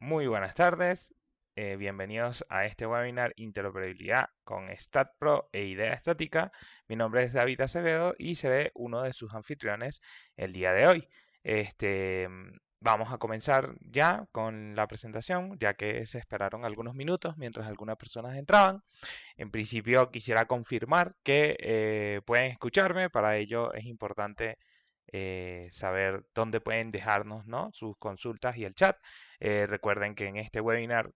Muy buenas tardes, bienvenidos a este webinar Interoperabilidad con StatPro e Idea Estática. Mi nombre es David Acevedo y seré uno de sus anfitriones el día de hoy. Vamos a comenzar ya con la presentación, ya que se esperaron algunos minutos mientras algunas personas entraban. En principio quisiera confirmar que pueden escucharme, para ello es importante saber dónde pueden dejarnos, ¿no?, sus consultas y el chat. Recuerden que en este webinar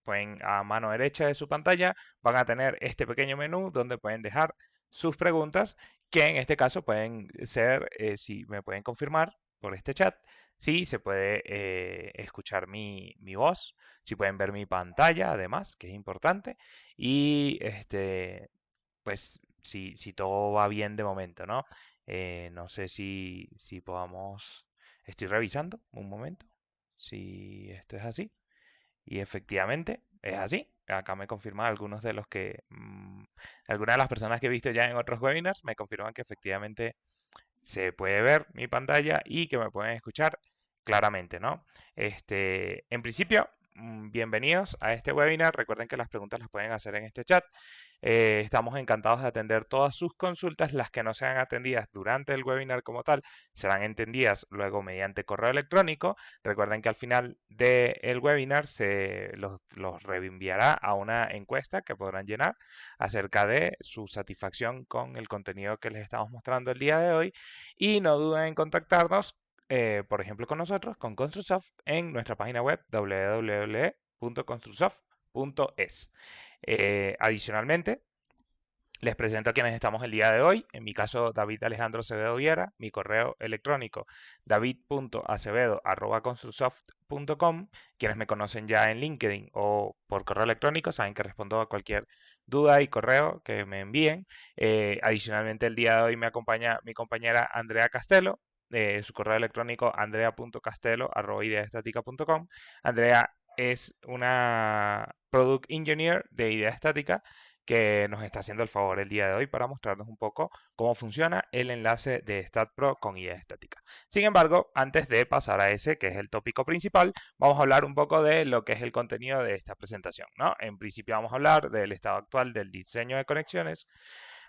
pueden a mano derecha de su pantalla van a tener este pequeño menú donde pueden dejar sus preguntas, que en este caso pueden ser, si me pueden confirmar por este chat, si se puede escuchar mi voz, si pueden ver mi pantalla, además, que es importante, y pues si todo va bien de momento, ¿no? No sé si podamos... Estoy revisando un momento si esto es así. Y efectivamente es así. Acá me confirman algunos de los que... algunas de las personas que he visto ya en otros webinars me confirman que efectivamente se puede ver mi pantalla y que me pueden escuchar claramente, ¿no? En principio, bienvenidos a este webinar. Recuerden que las preguntas las pueden hacer en este chat. Estamos encantados de atender todas sus consultas. Las que no sean atendidas durante el webinar como tal serán entendidas luego mediante correo electrónico. Recuerden que al final del webinar los reenviará a una encuesta que podrán llenar acerca de su satisfacción con el contenido que les estamos mostrando el día de hoy. Y no duden en contactarnos, por ejemplo, con nosotros, con Construsoft, en nuestra página web www.construsoft.es. Adicionalmente, les presento a quienes estamos el día de hoy. En mi caso, David Alejandro Acevedo Viera. Mi correo electrónico, david.acevedo@construsoft.com. Quienes me conocen ya en LinkedIn o por correo electrónico saben que respondo a cualquier duda y correo que me envíen. Adicionalmente, el día de hoy me acompaña mi compañera Andrea Castelo. Su correo electrónico andrea.castelo@ideaestatica.com. Andrea es una Product Engineer de Idea Estática que nos está haciendo el favor el día de hoy para mostrarnos un poco cómo funciona el enlace de StatPro con Idea Estática. Sin embargo, antes de pasar a ese, que es el tópico principal, vamos a hablar un poco de lo que es el contenido de esta presentación, ¿no? En principio vamos a hablar del estado actual del diseño de conexiones.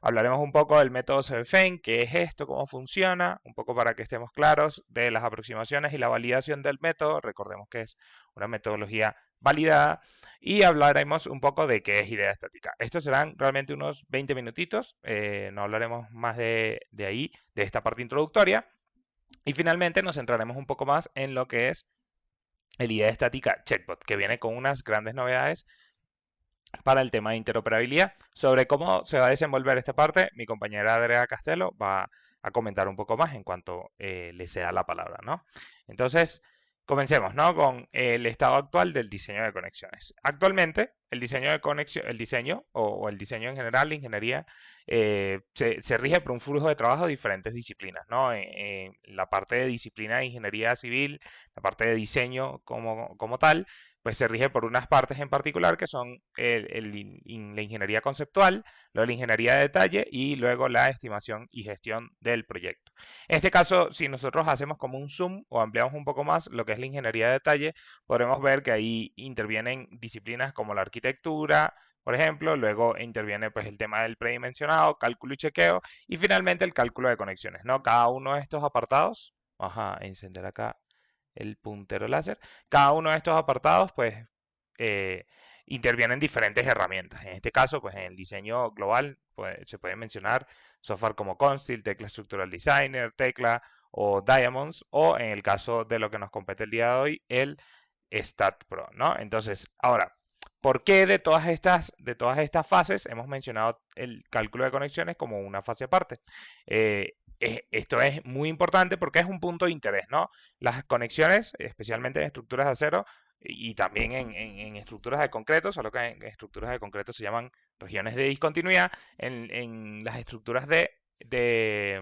Hablaremos un poco del método CVFEN, qué es esto, cómo funciona, un poco para que estemos claros de las aproximaciones y la validación del método. Recordemos que es una metodología validada. Y hablaremos un poco de qué es idea estática. Estos serán realmente unos 20 minutitos. No hablaremos más de ahí, de esta parte introductoria. Y finalmente nos centraremos un poco más en lo que es el idea estática Checkbot, que viene con unas grandes novedades para el tema de interoperabilidad. Sobre cómo se va a desenvolver esta parte, mi compañera Andrea Castelo va a comentar un poco más en cuanto le sea la palabra, ¿no? Entonces, comencemos, ¿no?, con el estado actual del diseño de conexiones. Actualmente, el diseño de conexión, el diseño o el diseño en general, la ingeniería, se rige por un flujo de trabajo de diferentes disciplinas, ¿no? En la parte de disciplina de ingeniería civil, la parte de diseño como tal, pues se rige por unas partes en particular que son la ingeniería conceptual, luego la ingeniería de detalle y luego la estimación y gestión del proyecto. En este caso, si nosotros hacemos como un zoom o ampliamos un poco más lo que es la ingeniería de detalle, podremos ver que ahí intervienen disciplinas como la arquitectura, por ejemplo, luego interviene pues el tema del predimensionado, cálculo y chequeo, y finalmente el cálculo de conexiones, ¿no? Cada uno de estos apartados, vamos a encender acá el puntero láser. Cada uno de estos apartados, pues, eh, intervienen diferentes herramientas. En este caso, pues, en el diseño global, pues, se puede mencionar software como Constil, Tecla Structural Designer, Tecla o Diamonds, o en el caso de lo que nos compete el día de hoy, el StatPro, ¿no? Entonces, ahora, ¿por qué de todas estas fases hemos mencionado el cálculo de conexiones como una fase aparte? Esto es muy importante porque es un punto de interés, ¿no? Las conexiones, especialmente en estructuras de acero y también en estructuras de concreto, solo que en estructuras de concreto se llaman regiones de discontinuidad, en las estructuras de, de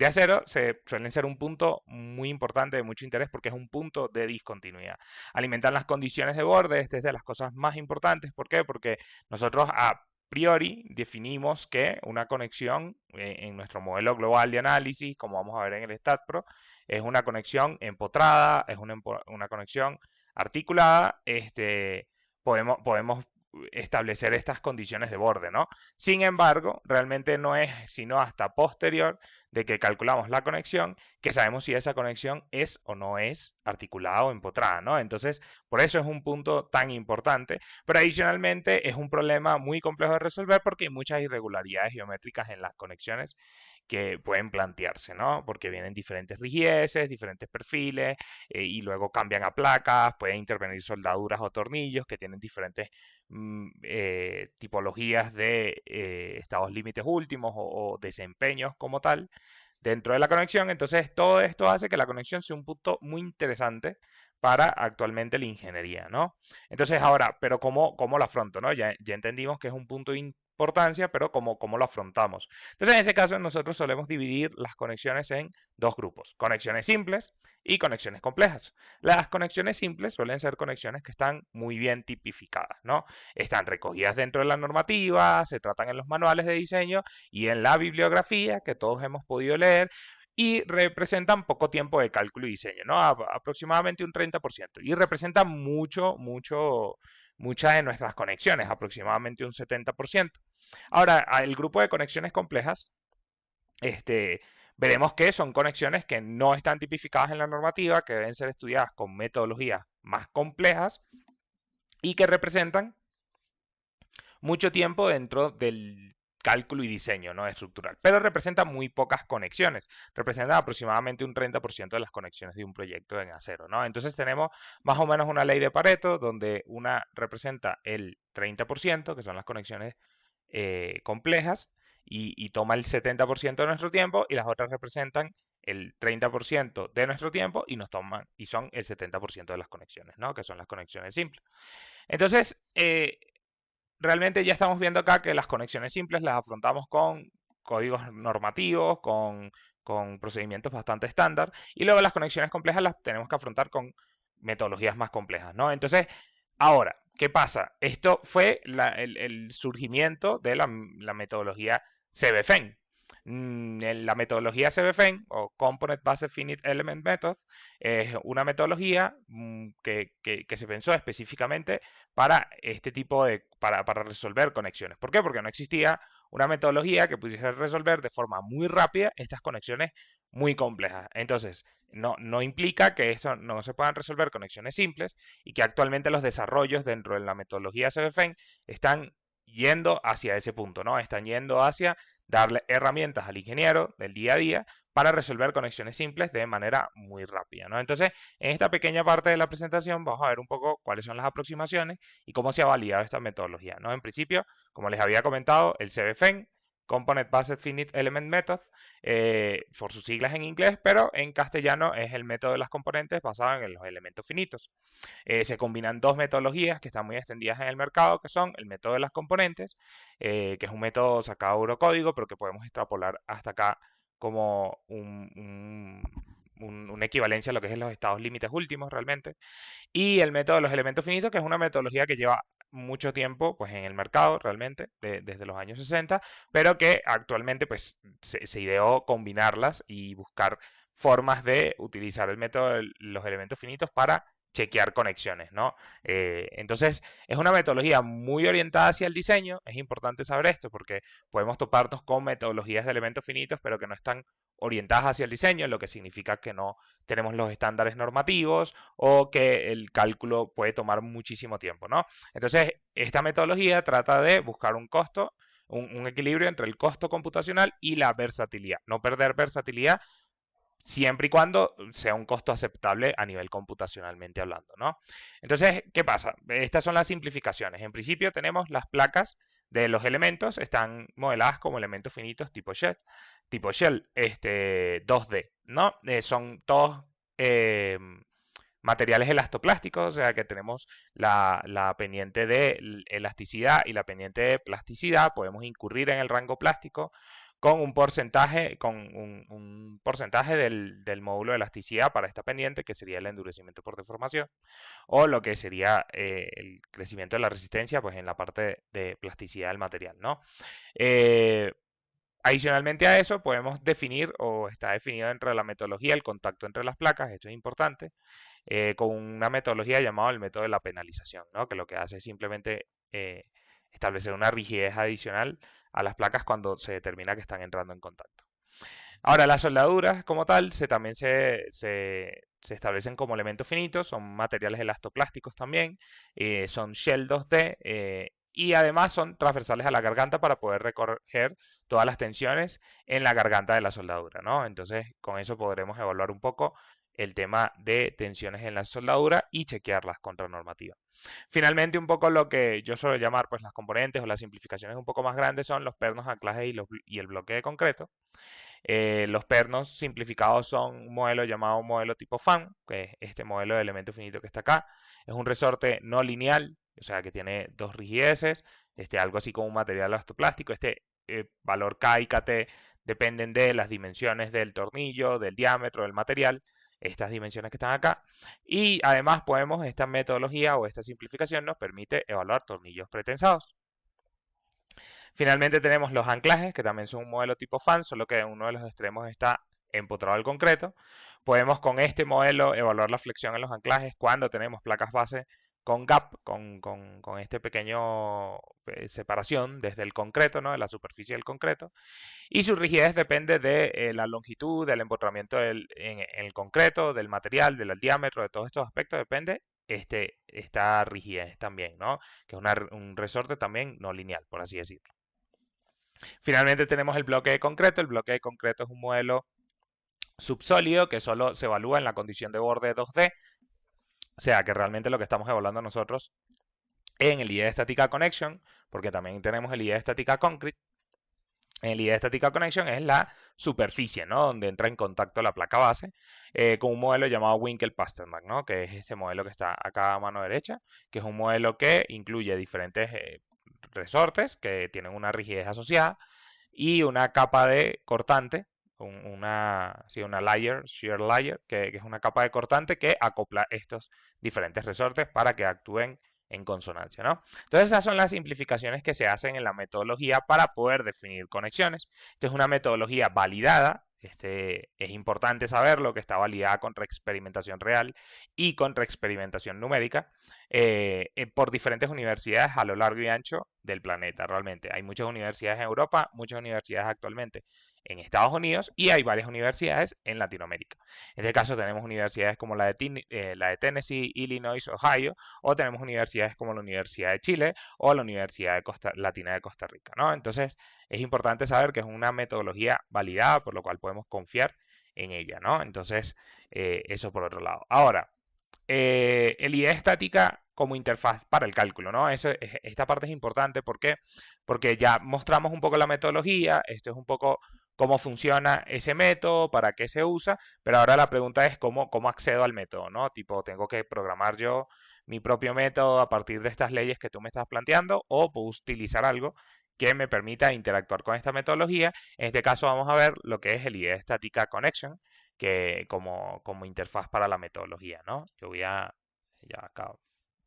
acero suelen ser un punto muy importante, de mucho interés, porque es un punto de discontinuidad. Alimentan las condiciones de borde, esta es de las cosas más importantes. ¿Por qué? Porque nosotros a priori definimos que una conexión en nuestro modelo global de análisis, como vamos a ver en el StatPro, es una conexión empotrada, es una conexión articulada, podemos establecer estas condiciones de borde, ¿no? Sin embargo, realmente no es sino hasta posterior de que calculamos la conexión que sabemos si esa conexión es o no es articulada o empotrada, ¿no? Entonces, por eso es un punto tan importante, pero adicionalmente es un problema muy complejo de resolver porque hay muchas irregularidades geométricas en las conexiones que pueden plantearse, ¿no? Porque vienen diferentes rigideces, diferentes perfiles, y luego cambian a placas, pueden intervenir soldaduras o tornillos que tienen diferentes tipologías de estados límites últimos o desempeños como tal dentro de la conexión. Entonces, todo esto hace que la conexión sea un punto muy interesante para actualmente la ingeniería, ¿no? Entonces, ahora, pero ¿cómo lo afronto, no? Ya entendimos que es un punto de importancia, pero ¿cómo lo afrontamos? Entonces, en ese caso, nosotros solemos dividir las conexiones en dos grupos, conexiones simples y conexiones complejas. Las conexiones simples suelen ser conexiones que están muy bien tipificadas, ¿no? Están recogidas dentro de la normativa, se tratan en los manuales de diseño y en la bibliografía que todos hemos podido leer y representan poco tiempo de cálculo y diseño, ¿no? Aproximadamente un 30%. Y representan muchas de nuestras conexiones, aproximadamente un 70%. Ahora, el grupo de conexiones complejas, este, veremos que son conexiones que no están tipificadas en la normativa, que deben ser estudiadas con metodologías más complejas y que representan mucho tiempo dentro del cálculo y diseño, ¿no? Estructural, pero representa muy pocas conexiones, representa aproximadamente un 30% de las conexiones de un proyecto en acero, ¿no? Entonces tenemos más o menos una ley de Pareto donde una representa el 30%, que son las conexiones complejas, y toma el 70% de nuestro tiempo, y las otras representan el 30% de nuestro tiempo y nos toman y son el 70% de las conexiones, ¿no? Que son las conexiones simples. Entonces, realmente ya estamos viendo acá que las conexiones simples las afrontamos con códigos normativos, con procedimientos bastante estándar, y luego las conexiones complejas las tenemos que afrontar con metodologías más complejas, ¿no? Entonces, ahora, ¿qué pasa? Esto fue el surgimiento de la metodología CBFEN. La metodología CBFEN o Component Based Finite Element Method es una metodología que se pensó específicamente para este tipo para resolver conexiones. ¿Por qué? Porque no existía una metodología que pudiese resolver de forma muy rápida estas conexiones muy complejas. Entonces, no implica que esto no se puedan resolver conexiones simples y que actualmente los desarrollos dentro de la metodología CBFEN están yendo hacia ese punto, ¿no? Están yendo hacia darle herramientas al ingeniero del día a día para resolver conexiones simples de manera muy rápida, ¿no? Entonces, en esta pequeña parte de la presentación vamos a ver un poco cuáles son las aproximaciones y cómo se ha validado esta metodología, ¿no? En principio, como les había comentado, el CBFEN, Component Based Finite Element Method, por sus siglas en inglés, pero en castellano es el método de las componentes basado en los elementos finitos. Se combinan dos metodologías que están muy extendidas en el mercado, que son el método de las componentes, que es un método sacado de Eurocódigo, pero que podemos extrapolar hasta acá como una equivalencia a lo que es los estados límites últimos realmente. Y el método de los elementos finitos, que es una metodología que lleva mucho tiempo pues en el mercado realmente, desde los años 60, pero que actualmente pues se ideó combinarlas y buscar formas de utilizar el método de los elementos finitos para chequear conexiones, ¿no? Entonces, es una metodología muy orientada hacia el diseño, es importante saber esto porque podemos toparnos con metodologías de elementos finitos, pero que no están orientadas hacia el diseño, lo que significa que no tenemos los estándares normativos o que el cálculo puede tomar muchísimo tiempo, ¿no? Entonces, esta metodología trata de buscar un costo, un equilibrio entre el costo computacional y la versatilidad. No perder versatilidad siempre y cuando sea un costo aceptable a nivel computacionalmente hablando, ¿no? Entonces, ¿qué pasa? Estas son las simplificaciones. En principio tenemos las placas de los elementos, están modeladas como elementos finitos tipo shell 2D, ¿no? Son todos eh, materiales elastoplásticos, o sea que tenemos la pendiente de elasticidad y la pendiente de plasticidad, podemos incurrir en el rango plástico con un porcentaje del módulo de elasticidad para esta pendiente, que sería el endurecimiento por deformación, o lo que sería el crecimiento de la resistencia, pues en la parte de plasticidad del material, ¿no? Eh, Adicionalmente a eso, podemos definir, o está definido dentro de la metodología, el contacto entre las placas, esto es importante, con una metodología llamada el método de la penalización, ¿no? Que lo que hace es simplemente establecer una rigidez adicional a las placas cuando se determina que están entrando en contacto. Ahora, las soldaduras como tal también se establecen como elementos finitos, son materiales elastoplásticos también, son shell 2D y además son transversales a la garganta para poder recoger todas las tensiones en la garganta de la soldadura, ¿no? Entonces, con eso podremos evaluar un poco el tema de tensiones en la soldadura y chequearlas contra normativa. Finalmente, un poco lo que yo suelo llamar pues las componentes o las simplificaciones un poco más grandes son los pernos, anclajes y el bloque de concreto. Los pernos simplificados son un modelo llamado modelo tipo FAN, que es este modelo de elemento finito que está acá. Es un resorte no lineal, o sea que tiene dos rigideces, algo así como un material elastoplástico. Valor K y KT dependen de las dimensiones del tornillo, del diámetro del material, estas dimensiones que están acá. Y además esta metodología o esta simplificación nos permite evaluar tornillos pretensados. Finalmente tenemos los anclajes, que también son un modelo tipo fan, solo que uno de los extremos está empotrado al concreto. Podemos con este modelo evaluar la flexión en los anclajes cuando tenemos placas base con gap, con este pequeño separación desde el concreto, ¿no? De la superficie del concreto. Y su rigidez depende de la longitud, del empotramiento en el concreto, del material, del diámetro, de todos estos aspectos, depende esta rigidez también, ¿no? Que es un resorte también no lineal, por así decirlo. Finalmente tenemos el bloque de concreto. El bloque de concreto es un modelo subsólido que solo se evalúa en la condición de borde 2D, o sea que realmente lo que estamos evaluando nosotros en el IE Statica Connection, porque también tenemos el IE Statica Concrete. En el IE Statica Connection es la superficie, ¿no? Donde entra en contacto la placa base con un modelo llamado Winkel-Pasternak, ¿no? Que es este modelo que está acá a mano derecha, que es un modelo que incluye diferentes resortes que tienen una rigidez asociada y una capa de cortante, una layer, shear layer, que es una capa de cortante que acopla estos diferentes resortes para que actúen en consonancia, ¿no? Entonces esas son las simplificaciones que se hacen en la metodología para poder definir conexiones. Esta es una metodología validada, es importante saberlo, que está validada contra experimentación real y contra experimentación numérica por diferentes universidades a lo largo y ancho del planeta, realmente. Hay muchas universidades en Europa, muchas universidades actualmente en Estados Unidos y hay varias universidades en Latinoamérica. En este caso tenemos universidades como la de Tennessee, Illinois, Ohio, o tenemos universidades como la Universidad de Chile o la Universidad Latina de Costa Rica, ¿no? Entonces es importante saber que es una metodología validada, por lo cual podemos confiar en ella, ¿no? Entonces, eso por otro lado. Ahora, el IE estática como interfaz para el cálculo, ¿no? Esta parte es importante porque ya mostramos un poco la metodología, esto es un poco cómo funciona ese método, para qué se usa, pero ahora la pregunta es cómo accedo al método, ¿no? Tipo, tengo que programar yo mi propio método a partir de estas leyes que tú me estás planteando o puedo utilizar algo que me permita interactuar con esta metodología. En este caso vamos a ver lo que es el IE Statica Connection, que como interfaz para la metodología, ¿no? Ya acá,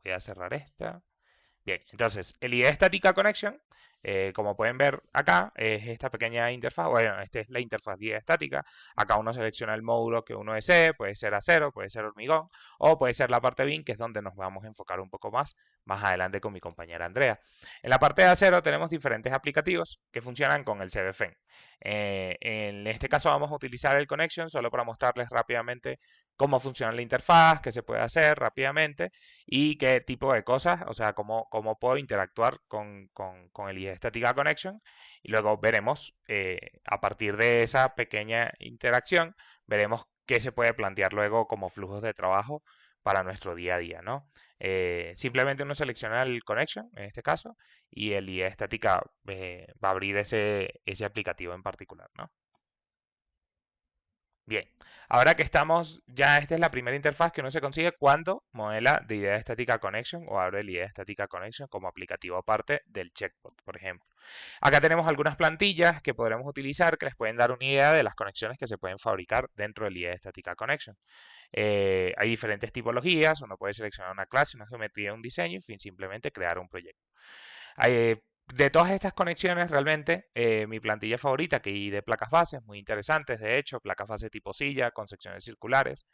voy a cerrar esta. Bien, entonces, el IE Statica Connection, como pueden ver acá, es esta pequeña interfaz. Bueno, esta es la interfaz de IE estática. Acá uno selecciona el módulo que uno desee, puede ser acero, puede ser hormigón, o puede ser la parte BIM, que es donde nos vamos a enfocar un poco más adelante con mi compañera Andrea. En la parte de acero tenemos diferentes aplicativos que funcionan con el CBFEN. En este caso vamos a utilizar el Connection solo para mostrarles rápidamente cómo funciona la interfaz, qué se puede hacer rápidamente y qué tipo de cosas, o sea, cómo puedo interactuar con el IE Statica Connection. Y luego veremos, a partir de esa pequeña interacción, veremos qué se puede plantear luego como flujos de trabajo para nuestro día a día, ¿no? Simplemente uno selecciona el connection, en este caso, y el IE estática va a abrir ese aplicativo en particular, ¿no? Bien, ahora que estamos, ya esta es la primera interfaz que uno se consigue cuando modela de idea estática connection o abre el idea estática connection como aplicativo aparte del checkbot, por ejemplo. Acá tenemos algunas plantillas que podremos utilizar que les pueden dar una idea de las conexiones que se pueden fabricar dentro del IE Statica Connection. Hay diferentes tipologías, uno puede seleccionar una clase, una geometría, un diseño y simplemente crear un proyecto. Hay, De todas estas conexiones, realmente mi plantilla favorita, que hay de placas bases, muy interesantes, de hecho, placas base tipo silla, con secciones circulares.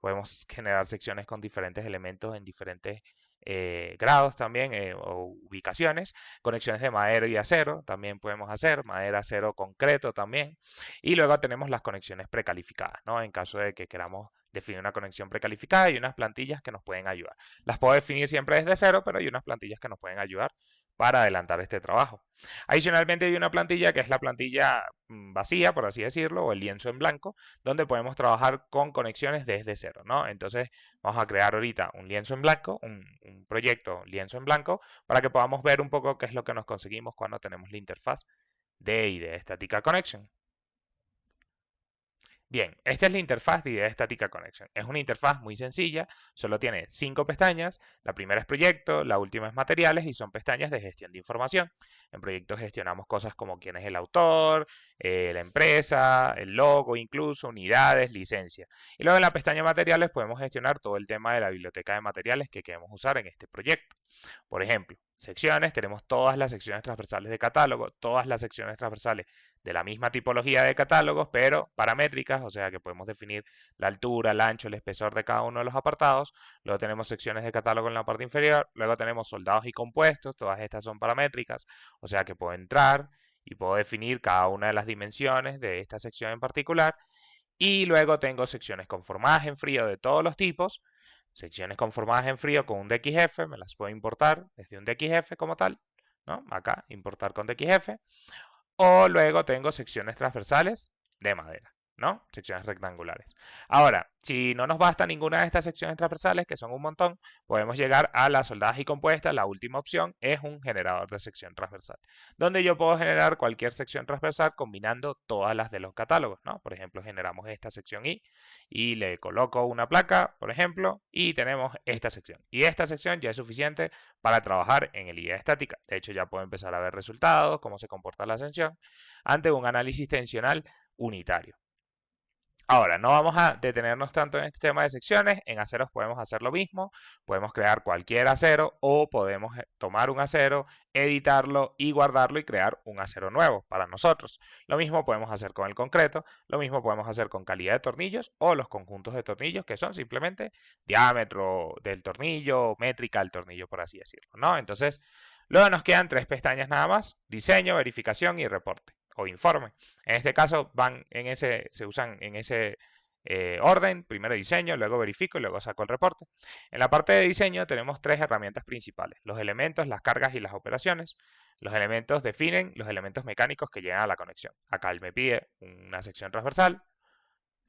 Podemos generar secciones con diferentes elementos en diferentes grados también, o ubicaciones. Conexiones de madera y acero también podemos hacer, madera, acero, concreto también. Y luego tenemos las conexiones precalificadas, ¿no? En caso de que queramos definir una conexión precalificada, y unas plantillas que nos pueden ayudar. Las puedo definir siempre desde cero, pero hay unas plantillas que nos pueden ayudar para adelantar este trabajo. Adicionalmente hay una plantilla que es la plantilla vacía, por así decirlo, o el lienzo en blanco, donde podemos trabajar con conexiones desde cero, ¿no? Entonces vamos a crear ahorita un lienzo en blanco, un proyecto lienzo en blanco, para que podamos ver un poco qué es lo que nos conseguimos cuando tenemos la interfaz de IDE Static Connection. Bien, esta es la interfaz de Idea Static Connection. Es una interfaz muy sencilla, solo tiene 5 pestañas. La primera es proyecto, la última es materiales y son pestañas de gestión de información. En proyectos gestionamos cosas como quién es el autor, la empresa, el logo incluso, unidades, licencia. Y luego en la pestaña materiales podemos gestionar todo el tema de la biblioteca de materiales que queremos usar en este proyecto. Por ejemplo, secciones, tenemos todas las secciones transversales de catálogo, todas las secciones transversales de la misma tipología de catálogos, pero paramétricas, o sea que podemos definir la altura, el ancho, el espesor de cada uno de los apartados. Luego tenemos secciones de catálogo en la parte inferior, luego tenemos soldados y compuestos, todas estas son paramétricas, o sea que puedo entrar y puedo definir cada una de las dimensiones de esta sección en particular. Y luego tengo secciones conformadas en frío de todos los tipos, secciones conformadas en frío con un DXF, me las puedo importar desde un DXF como tal, ¿no? Acá, importar con DXF. O luego tengo secciones transversales de madera, ¿no? Secciones rectangulares. Ahora, si no nos basta ninguna de estas secciones transversales, que son un montón, podemos llegar a las soldadas y compuestas. La última opción es un generador de sección transversal, donde yo puedo generar cualquier sección transversal combinando todas las de los catálogos, ¿no? Por ejemplo, generamos esta sección y le coloco una placa, por ejemplo, y tenemos esta sección. Y esta sección ya es suficiente para trabajar en el IDEA estática. De hecho, ya puedo empezar a ver resultados, cómo se comporta la ascensión, ante un análisis tensional unitario. Ahora, no vamos a detenernos tanto en este tema de secciones. En aceros podemos hacer lo mismo. Podemos crear cualquier acero o podemos tomar un acero, editarlo y guardarlo y crear un acero nuevo para nosotros. Lo mismo podemos hacer con el concreto. Lo mismo podemos hacer con calidad de tornillos o los conjuntos de tornillos que son simplemente diámetro del tornillo, métrica del tornillo, por así decirlo, ¿no? Entonces, luego nos quedan 3 pestañas nada más: diseño, verificación y reporte o informe. En este caso se usan en ese orden: primero diseño, luego verifico y luego saco el reporte. En la parte de diseño tenemos 3 herramientas principales: los elementos, las cargas y las operaciones. Los elementos definen los elementos mecánicos que llegan a la conexión. Acá él me pide una sección transversal,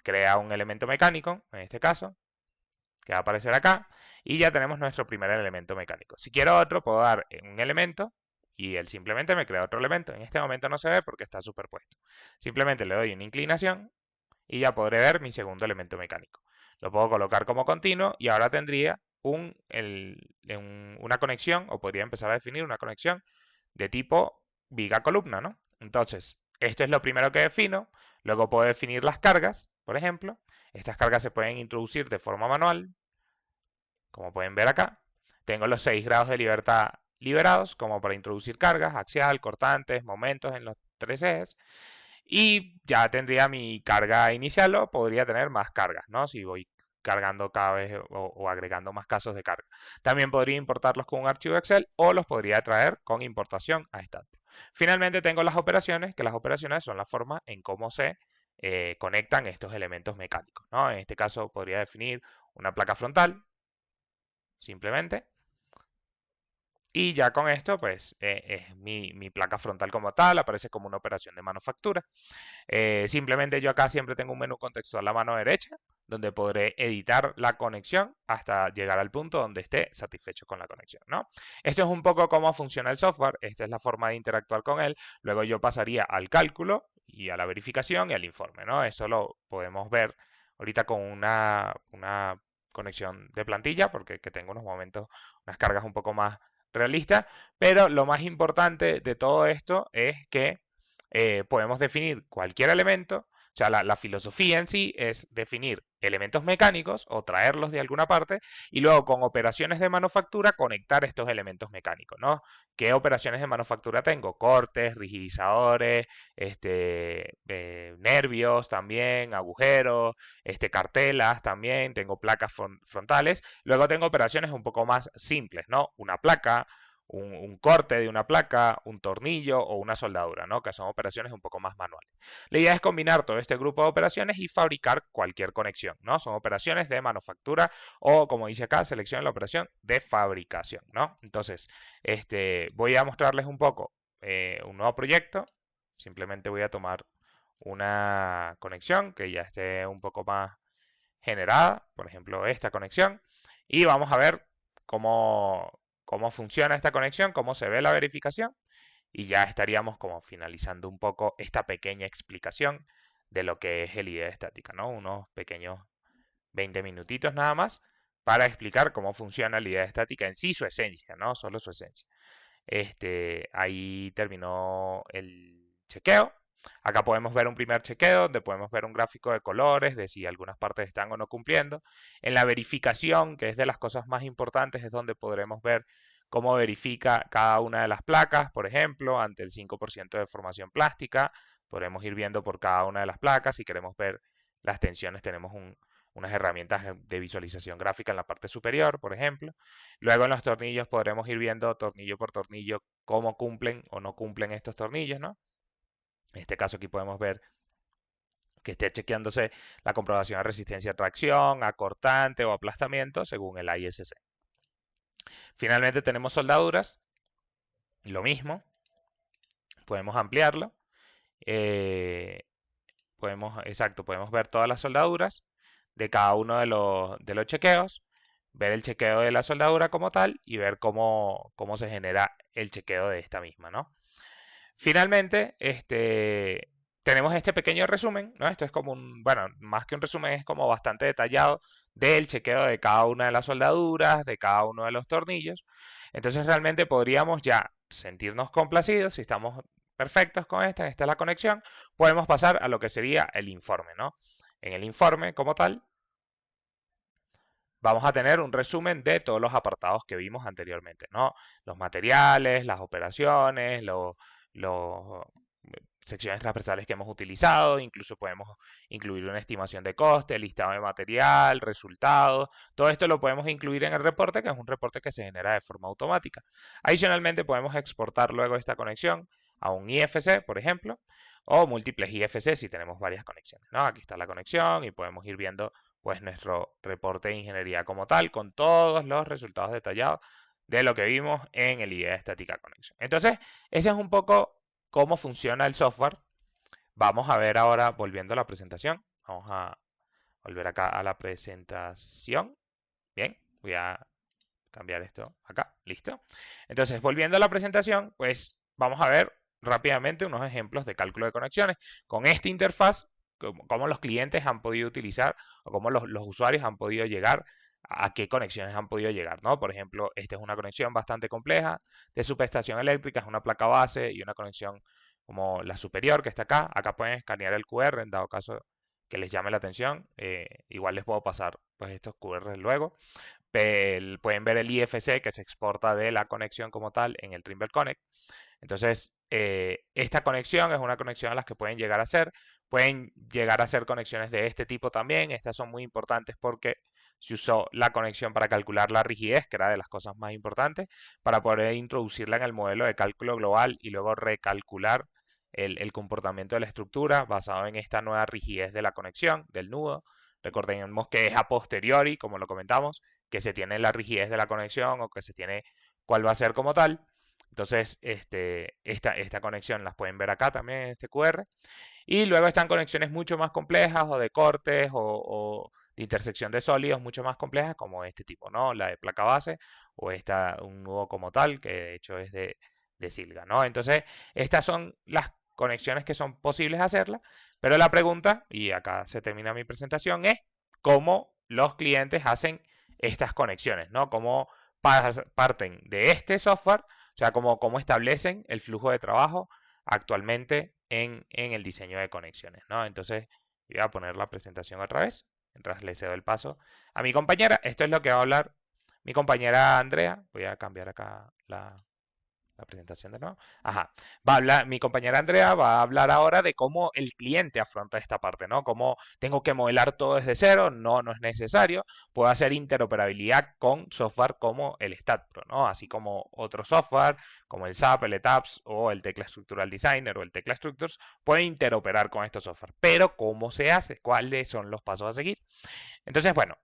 crea un elemento mecánico, en este caso, que va a aparecer acá, y ya tenemos nuestro primer elemento mecánico. Si quiero otro, puedo dar un elemento y él simplemente me crea otro elemento. En este momento no se ve porque está superpuesto. Simplemente le doy una inclinación y ya podré ver mi segundo elemento mecánico. Lo puedo colocar como continuo y ahora tendría una conexión, o podría empezar a definir una conexión de tipo viga columna, ¿no? Entonces, esto es lo primero que defino. Luego puedo definir las cargas, por ejemplo. Estas cargas se pueden introducir de forma manual, como pueden ver acá. Tengo los 6 grados de libertad liberados, como para introducir cargas, axial, cortantes, momentos en los 3 ejes. Y ya tendría mi carga inicial, o podría tener más cargas, ¿no? Si voy cargando cada vez o agregando más casos de carga. También podría importarlos con un archivo Excel o los podría traer con importación a StatPro. Finalmente tengo las operaciones, que las operaciones son la forma en cómo se conectan estos elementos mecánicos, ¿no? En este caso podría definir una placa frontal, simplemente. Y ya con esto, pues es mi placa frontal como tal, aparece como una operación de manufactura. Simplemente yo acá siempre tengo un menú contextual a mano derecha, donde podré editar la conexión hasta llegar al punto donde esté satisfecho con la conexión, ¿no? Esto es un poco cómo funciona el software. Esta es la forma de interactuar con él. Luego yo pasaría al cálculo y a la verificación y al informe, ¿no? Esto lo podemos ver ahorita con una conexión de plantilla, porque que tengo unos momentos, unas cargas un poco más realistas, pero lo más importante de todo esto es que podemos definir cualquier elemento sea, la filosofía en sí es definir elementos mecánicos o traerlos de alguna parte y luego con operaciones de manufactura conectar estos elementos mecánicos, ¿no? ¿Qué operaciones de manufactura tengo? Cortes, rigidizadores, nervios también, agujeros, cartelas también, tengo placas frontales. Luego tengo operaciones un poco más simples, ¿no? Una placa, un corte de una placa, un tornillo o una soldadura, ¿no? Que son operaciones un poco más manuales. La idea es combinar todo este grupo de operaciones y fabricar cualquier conexión, ¿no? Son operaciones de manufactura o, como dice acá, selecciona la operación de fabricación, ¿no? Entonces, voy a mostrarles un poco un nuevo proyecto. Simplemente voy a tomar una conexión que ya esté un poco más generada, por ejemplo, esta conexión, y vamos a ver cómo funciona esta conexión, cómo se ve la verificación, y ya estaríamos como finalizando un poco esta pequeña explicación de lo que es el IDE estática, ¿no? Unos pequeños 20 minutitos nada más para explicar cómo funciona la IDE estática en sí, su esencia, ¿no? Solo su esencia. Ahí terminó el chequeo. Acá podemos ver un primer chequeo donde podemos ver un gráfico de colores de si algunas partes están o no cumpliendo. En la verificación, que es de las cosas más importantes, es donde podremos ver cómo verifica cada una de las placas, por ejemplo, ante el 5% de formación plástica. Podremos ir viendo por cada una de las placas. Si queremos ver las tensiones, tenemos unas herramientas de visualización gráfica en la parte superior, por ejemplo. Luego en los tornillos podremos ir viendo tornillo por tornillo cómo cumplen o no cumplen estos tornillos, ¿no? En este caso aquí podemos ver que esté chequeándose la comprobación de resistencia a tracción, a cortante o aplastamiento según el ISC. Finalmente tenemos soldaduras, lo mismo, podemos ampliarlo, eh, podemos ver todas las soldaduras de cada uno de los chequeos, ver el chequeo de la soldadura como tal y ver cómo se genera el chequeo de esta misma, ¿no? Finalmente, tenemos este pequeño resumen, ¿no? Esto es como bueno, más que un resumen, es como bastante detallado del chequeo de cada una de las soldaduras, de cada uno de los tornillos. Entonces realmente podríamos ya sentirnos complacidos si estamos perfectos con esta es la conexión, podemos pasar a lo que sería el informe, ¿no? En el informe como tal, vamos a tener un resumen de todos los apartados que vimos anteriormente, ¿no? Los materiales, las operaciones, los secciones transversales que hemos utilizado, incluso podemos incluir una estimación de coste, listado de material, resultados, todo esto lo podemos incluir en el reporte, que es un reporte que se genera de forma automática. Adicionalmente podemos exportar luego esta conexión a un IFC, por ejemplo, o múltiples IFC si tenemos varias conexiones, ¿no? Aquí está la conexión y podemos ir viendo pues nuestro reporte de ingeniería como tal, con todos los resultados detallados de lo que vimos en el IDEA Estática Conexión. Entonces, ese es un poco cómo funciona el software. Vamos a ver ahora, volviendo a la presentación, vamos a volver acá a la presentación. Bien, voy a cambiar esto acá, listo. Entonces, volviendo a la presentación, pues vamos a ver rápidamente unos ejemplos de cálculo de conexiones. Con esta interfaz, cómo los clientes han podido utilizar o cómo los usuarios han podido llegar a qué conexiones han podido llegar, ¿no? Por ejemplo, esta es una conexión bastante compleja de subestación eléctrica, es una placa base y una conexión como la superior que está acá. Acá pueden escanear el QR en dado caso que les llame la atención. Igual les puedo pasar pues estos QR luego. Pueden ver el IFC que se exporta de la conexión como tal en el Trimble Connect. Entonces, esta conexión es una conexión a las que pueden llegar a ser. Pueden llegar a ser conexiones de este tipo también. Estas son muy importantes porque se usó la conexión para calcular la rigidez, que era de las cosas más importantes, para poder introducirla en el modelo de cálculo global y luego recalcular el comportamiento de la estructura basado en esta nueva rigidez de la conexión, del nudo. Recordemos que es a posteriori, como lo comentamos, que se tiene la rigidez de la conexión o que se tiene cuál va a ser como tal. Entonces, esta conexión las pueden ver acá también en este QR. Y luego están conexiones mucho más complejas o de cortes o de intersección de sólidos mucho más complejas como este tipo, ¿no? La de placa base o un nudo como tal, que de hecho es de silga, ¿no? Entonces, estas son las conexiones que son posibles hacerlas, pero la pregunta, y acá se termina mi presentación, es cómo los clientes hacen estas conexiones, ¿no? Cómo parten de este software, o sea, cómo establecen el flujo de trabajo actualmente en el diseño de conexiones, ¿no? Entonces, Voy a poner la presentación otra vez, mientras le cedo el paso a mi compañera. Esto es lo que va a hablar mi compañera Andrea. Voy a cambiar acá la presentación de nuevo. Ajá. Va a hablar, mi compañera Andrea va a hablar ahora de cómo el cliente afronta esta parte, ¿no? Cómo tengo que modelar todo desde cero, no es necesario. Puedo hacer interoperabilidad con software como el StatPro, ¿no? Así como otro software, como el SAP, el ETAPS o el Tecla Structural Designer o el Tecla Structures, pueden interoperar con estos software. Pero, ¿cómo se hace? ¿Cuáles son los pasos a seguir? Entonces, bueno,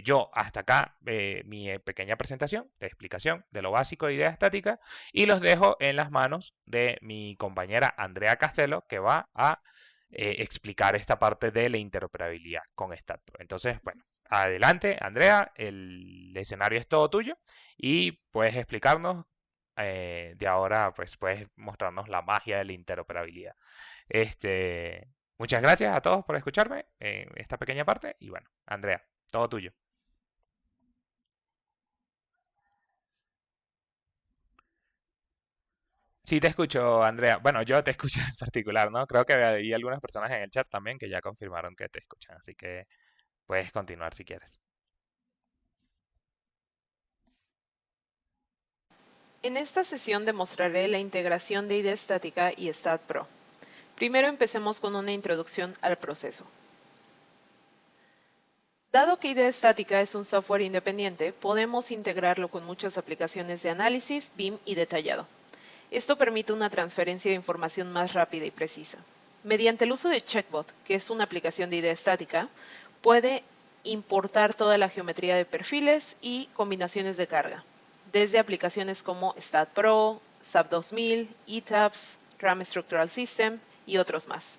yo hasta acá mi pequeña presentación de explicación de lo básico de idea estática y los dejo en las manos de mi compañera Andrea Castelo que va a explicar esta parte de la interoperabilidad con StatPro. Entonces, bueno, adelante Andrea, el escenario es todo tuyo y puedes explicarnos de ahora, pues puedes mostrarnos la magia de la interoperabilidad. Este, muchas gracias a todos por escucharme en esta pequeña parte y bueno, Andrea, todo tuyo. Sí, te escucho, Andrea. Bueno, yo te escucho en particular, ¿no? Creo que hay algunas personas en el chat también que ya confirmaron que te escuchan, así que puedes continuar si quieres. En esta sesión demostraré la integración de IDE estática y StatPro. Primero empecemos con una introducción al proceso. Dado que IDE estática es un software independiente, podemos integrarlo con muchas aplicaciones de análisis, BIM y detallado. Esto permite una transferencia de información más rápida y precisa. Mediante el uso de Checkbot, que es una aplicación de IDE estática, puede importar toda la geometría de perfiles y combinaciones de carga, desde aplicaciones como StatPro, SAP 2000, ETAPS, RAM Structural System y otros más.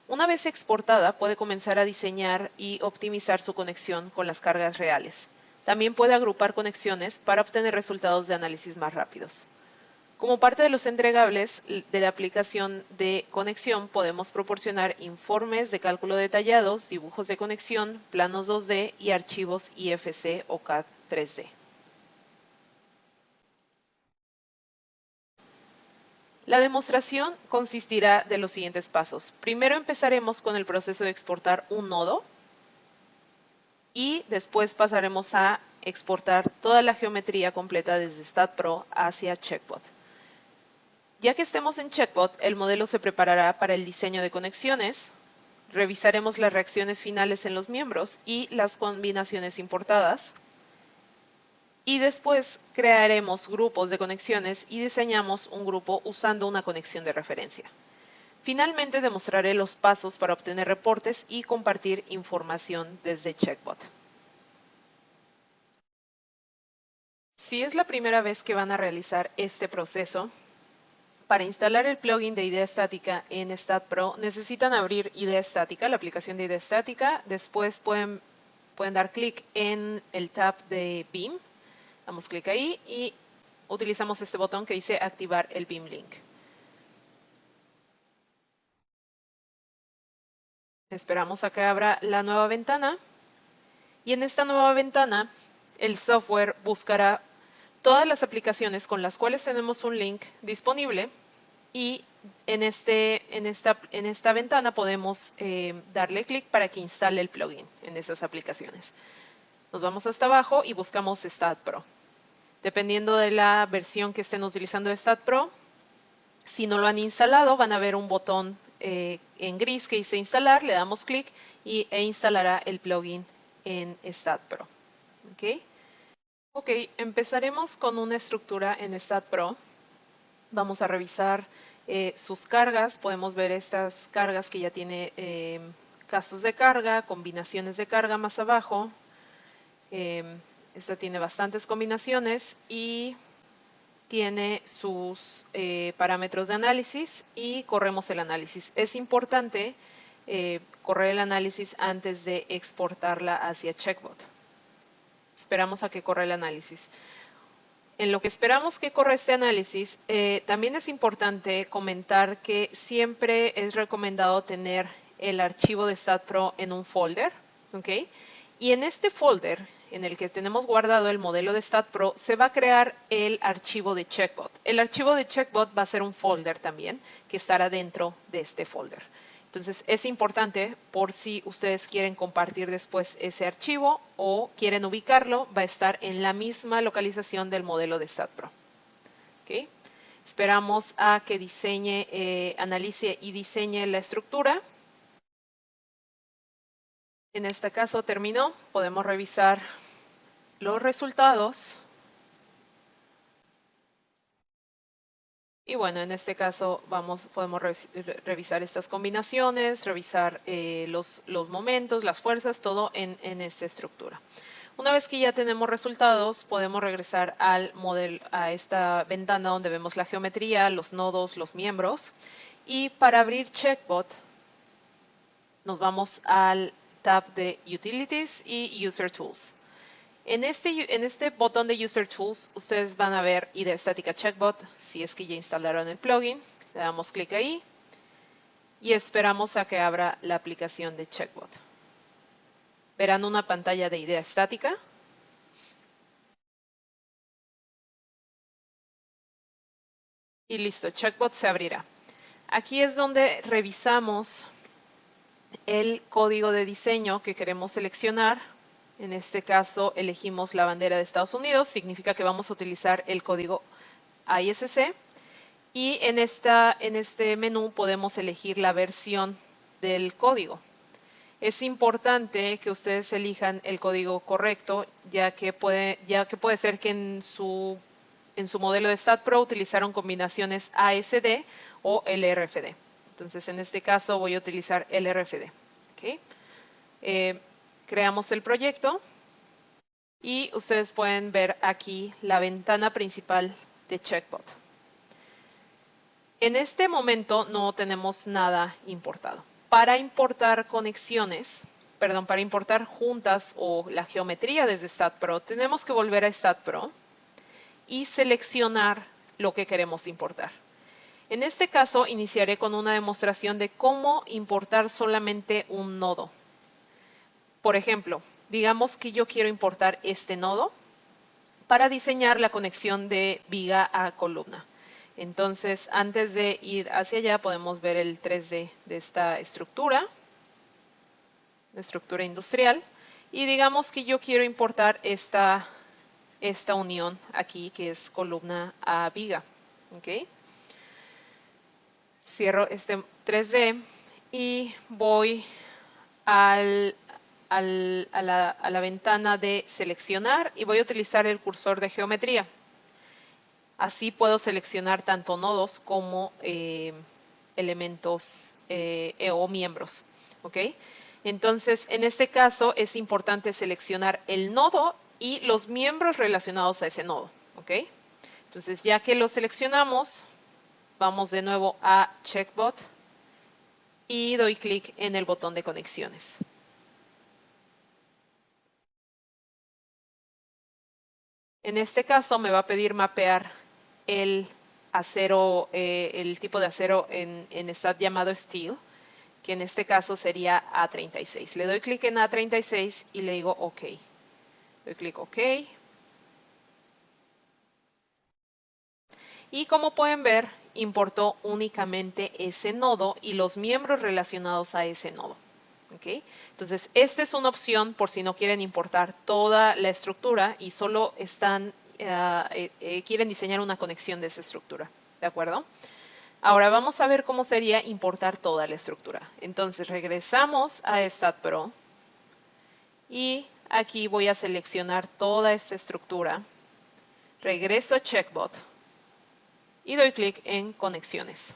Una vez exportada, puede comenzar a diseñar y optimizar su conexión con las cargas reales. También puede agrupar conexiones para obtener resultados de análisis más rápidos. Como parte de los entregables de la aplicación de conexión, podemos proporcionar informes de cálculo detallados, dibujos de conexión, planos 2D y archivos IFC o CAD 3D. La demostración consistirá de los siguientes pasos. Primero empezaremos con el proceso de exportar un nodo y después pasaremos a exportar toda la geometría completa desde StatPro hacia Checkbot. Ya que estemos en Checkbot, el modelo se preparará para el diseño de conexiones, revisaremos las reacciones finales en los miembros y las combinaciones importadas, y después crearemos grupos de conexiones y diseñamos un grupo usando una conexión de referencia. Finalmente demostraré los pasos para obtener reportes y compartir información desde Checkbot. Si es la primera vez que van a realizar este proceso, para instalar el plugin de idea estática en StatPro necesitan abrir idea estática, la aplicación de idea estática. Después pueden dar clic en el tab de BIM. Damos clic ahí y utilizamos este botón que dice activar el BIM link. Esperamos a que abra la nueva ventana. Y en esta nueva ventana, el software buscará todas las aplicaciones con las cuales tenemos un link disponible y en esta ventana podemos darle clic para que instale el plugin en esas aplicaciones. Nos vamos hasta abajo y buscamos StatPro. Dependiendo de la versión que estén utilizando de StatPro, si no lo han instalado, van a ver un botón en gris que dice instalar, le damos clic e instalará el plugin en StatPro. Ok, empezaremos con una estructura en StatPro. Vamos a revisar sus cargas. Podemos ver estas cargas que ya tiene casos de carga, combinaciones de carga más abajo. Esta tiene bastantes combinaciones y tiene sus parámetros de análisis y corremos el análisis. Es importante correr el análisis antes de exportarla hacia Checkbot. Esperamos a que corra el análisis. En lo que esperamos que corra este análisis, también es importante comentar que siempre es recomendado tener el archivo de StatPro en un folder, ¿ok? Y en este folder, en el que tenemos guardado el modelo de StatPro, se va a crear el archivo de Checkbot. El archivo de Checkbot va a ser un folder también, que estará dentro de este folder. Entonces es importante por si ustedes quieren compartir después ese archivo o quieren ubicarlo, va a estar en la misma localización del modelo de StatPro. ¿Okay? Esperamos a que diseñe, analice y diseñe la estructura. En este caso terminó. Podemos revisar los resultados. Y bueno, en este caso podemos revisar estas combinaciones, revisar los momentos, las fuerzas, todo en esta estructura. Una vez que ya tenemos resultados, podemos regresar al modelo, a esta ventana donde vemos la geometría, los nodos, los miembros. Y para abrir Checkbot, nos vamos al tab de Utilities y User Tools. En este botón de User Tools, ustedes van a ver IDEA Estática Checkbot, si es que ya instalaron el plugin. Le damos clic ahí y esperamos a que abra la aplicación de Checkbot. Verán una pantalla de IDEA Estática. Y listo, Checkbot se abrirá. Aquí es donde revisamos el código de diseño que queremos seleccionar. En este caso elegimos la bandera de Estados Unidos, significa que vamos a utilizar el código ISC. Y en este menú podemos elegir la versión del código. Es importante que ustedes elijan el código correcto, ya que puede ser que en su modelo de StatPro utilizaron combinaciones ASD o LRFD. Entonces, en este caso voy a utilizar LRFD. ¿Okay? Creamos el proyecto y ustedes pueden ver aquí la ventana principal de Checkbot. En este momento no tenemos nada importado. Para importar conexiones, para importar juntas o la geometría desde StatPro, tenemos que volver a StatPro y seleccionar lo que queremos importar. En este caso, iniciaré con una demostración de cómo importar solamente un nodo. Por ejemplo, digamos que yo quiero importar este nodo para diseñar la conexión de viga a columna. Entonces, antes de ir hacia allá, podemos ver el 3D de esta estructura, la estructura industrial. Y digamos que yo quiero importar esta unión aquí, que es columna a viga. ¿Okay? Cierro este 3D y voy a la ventana de seleccionar y voy a utilizar el cursor de geometría. Así puedo seleccionar tanto nodos como elementos o miembros. ¿Ok? Entonces, en este caso es importante seleccionar el nodo y los miembros relacionados a ese nodo. ¿Ok? Entonces, ya que lo seleccionamos, vamos de nuevo a Checkbot y doy clic en el botón de conexiones. En este caso me va a pedir mapear el acero, el tipo de acero en STAT llamado Steel, que en este caso sería A36. Le doy clic en A36 y le digo OK. Doy clic OK. Y como pueden ver, importó únicamente ese nodo y los miembros relacionados a ese nodo. ¿Okay? Entonces, esta es una opción por si no quieren importar toda la estructura y solo quieren diseñar una conexión de esa estructura. ¿De acuerdo? Ahora vamos a ver cómo sería importar toda la estructura. Entonces, regresamos a StatPro y aquí voy a seleccionar toda esta estructura. Regreso a Checkbot y doy clic en Conexiones.